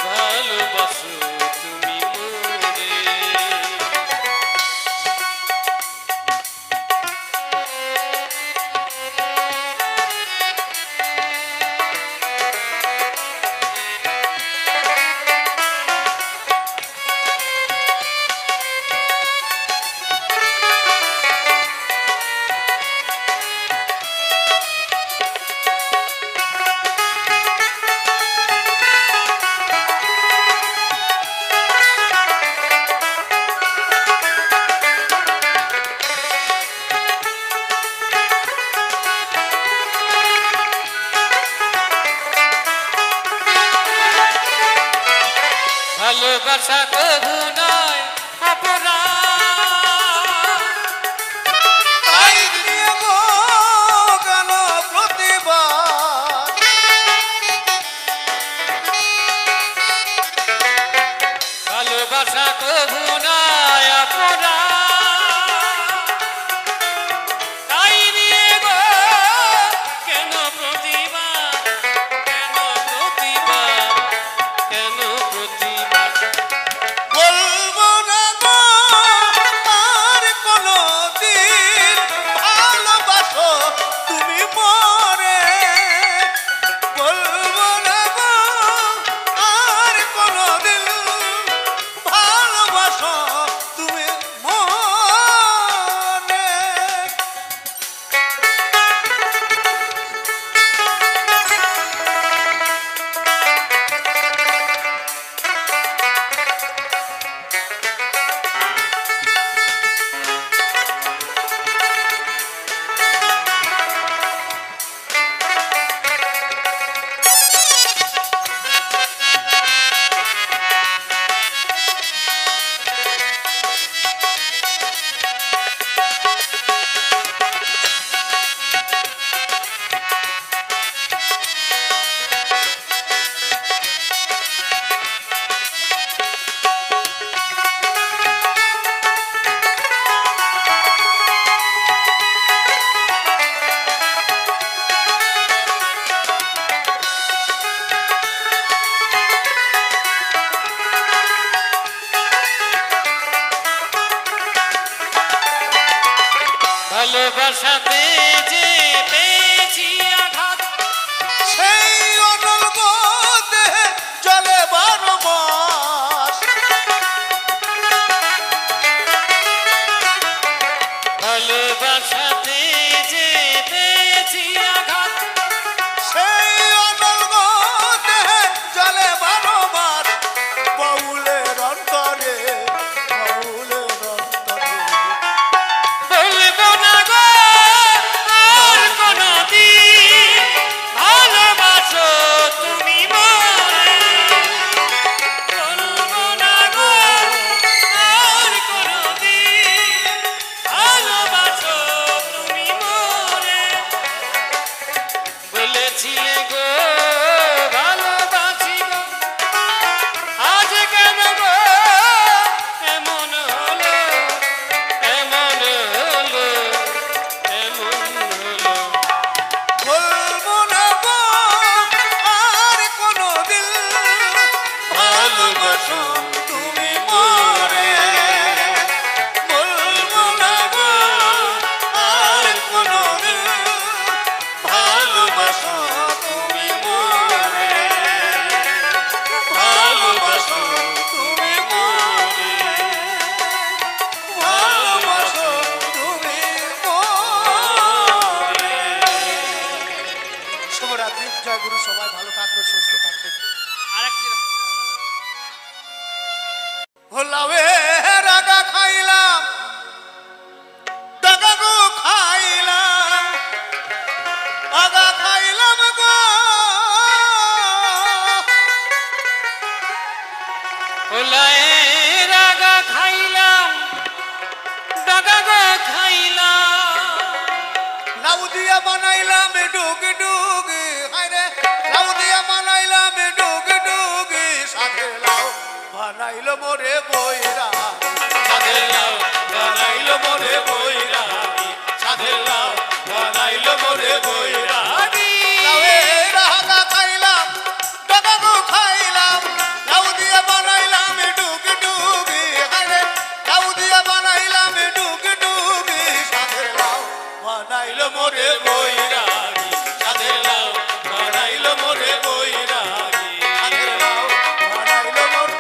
[SPEAKER 2] ভালোবাসো তুমি মোরে। ভালোবাসা কবু নয় অপরাধ,
[SPEAKER 1] তাই দিয়ে গো কেন প্রতিবাদ,
[SPEAKER 2] ভালোবাসা কবু নয় অপরাধ, তাই নিয়ে গো কেন প্রতিবাদ, কেন প্রতিবাদ, কেন প্রতিবাদ। ভালোবাসাতে যে পেয়েছি আঘাত,
[SPEAKER 1] সেই অনল দেহে জলে 12 মাস।
[SPEAKER 2] ভালোবাসাতে যে পেয়েছি আঘাত,
[SPEAKER 1] সেই অনল দেহে জলে 12 মাস। বাউলের অন্তরে, বাউলের অন্তরে
[SPEAKER 2] বলবো না গো আর কোনদিন ভালোবাসো তুমি মরে। বলবো না গো আর কোনদিন ভালোবাসো তুমি মরে। বলেছিলে গো ভালোবাসি গো, আজ কেন গো এমন হলো, এমন হলো, এমন হলো।
[SPEAKER 1] বলবো না গো আর কোনদিন ভালোবাসো তুমি মোরে। বলবো না গো আর কোনদিন ভালোবাসো তুমি মোরে। ভালোবাসো তুমি মোরে। ভালোবাসো তুমি মোরে। শুভরাত্রি, জয় গুরু। সবাই ভালো থাকবেন, সুস্থ থাকবেন। ভোলাবে রাগা খাইলাম, টাকা গো খাইলাম, আগা খাইলাম গো।
[SPEAKER 2] ওলায়ে রাগা খাইলাম, ডাগা গো খাইলাম।
[SPEAKER 1] লাউ দিয়া বানাইলাম ডুগ ডুগ, হায়রে লাউ দিয়া বানাইলাম ডুগ ডুগ। সাথে লাউ বানাইলো মোরে বইরা, সাথে লাউ বানাইলো মোরে বইরা, সাথে লাউ বানাইলো মোরে বইরা। লাউয়ে রাগা খাইলাম, ডাগা গো খাইলাম, লাউ দিয়া বানাইলাম ডুগ ডুগ, হায়রে লাউ দিয়া বানাইলাম ডুগ ডুগ। সাথে লাউ বানাইলো মোরে বৈরাগী, সাথে লাউ বানাইলো মোরে বৈরাগী, সাথে লাউ বানাইলো মোরে।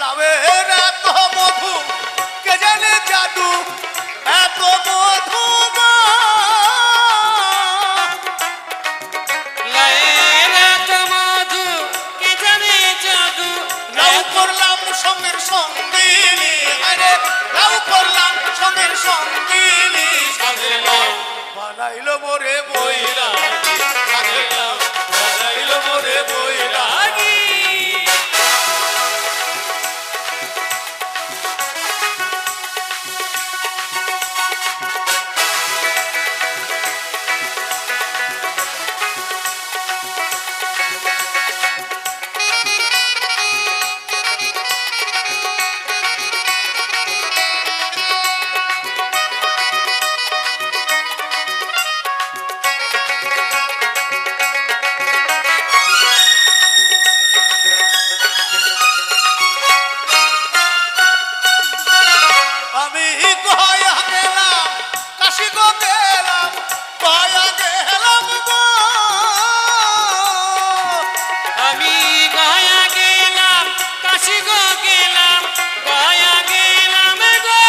[SPEAKER 1] লাউয়ের এত মধু, কে জানে জাদু, এত মধু গো।
[SPEAKER 2] লায়ের এত মধু, কে জানে জাদু।
[SPEAKER 1] লাউ করলাম সঙ্গের সঙ্গিনী, আরে লাউ করলাম সঙ্গের সঙ্গিনী। সাথে লাউ বানাইলো মোরে বৈরাগী, সাথে লাউ বানাইলো মোরে বৈরাগী। আমি গয়া গেলাম, কাশি গো গেলাম, গয়া গেলাম গো।
[SPEAKER 2] আমি গয়া গেলাম, কাশি গো গেলাম, গয়া গেলাম গো।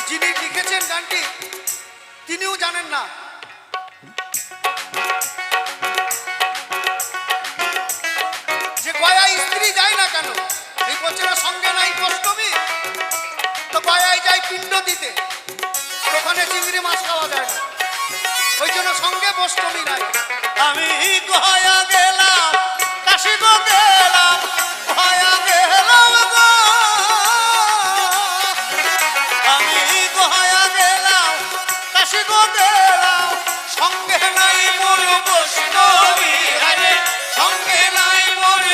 [SPEAKER 1] যিনি লিখেছেন গানটি তিনিও জানেন না। যে গয়ায় স্ত্রী যায় না কেন, এই বলছে না সঙ্গে নাই অষ্টমী, তো গয়ায় যায় পিণ্ড দিতে, ওখানে চিংড়ি মাছ খাওয়া যায় না, ওই জন্য সঙ্গে অষ্টমী নাই। আমি গয়া গেলাম, কাশি গো গেলাম, গয়া গেলাম গো। আমি গয়া গেলাম, কাশি গো গেলাম, সঙ্গে নাই মোর বৈষ্ণবী, আরে সঙ্গে নাই মোর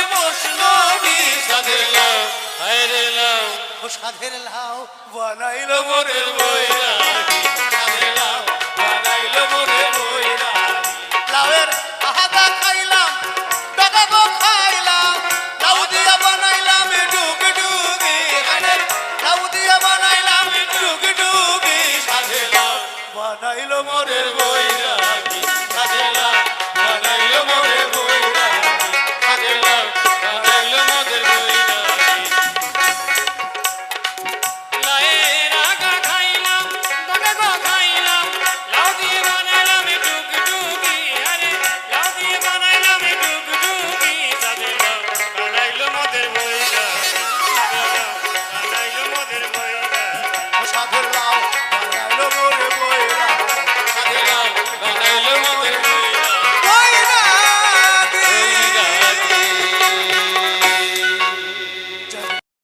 [SPEAKER 1] ও সাধের লাউ
[SPEAKER 3] বানাইলো মোরে বৈরাগী সাধে লাউ বানাইলো মোরে বৈরাগী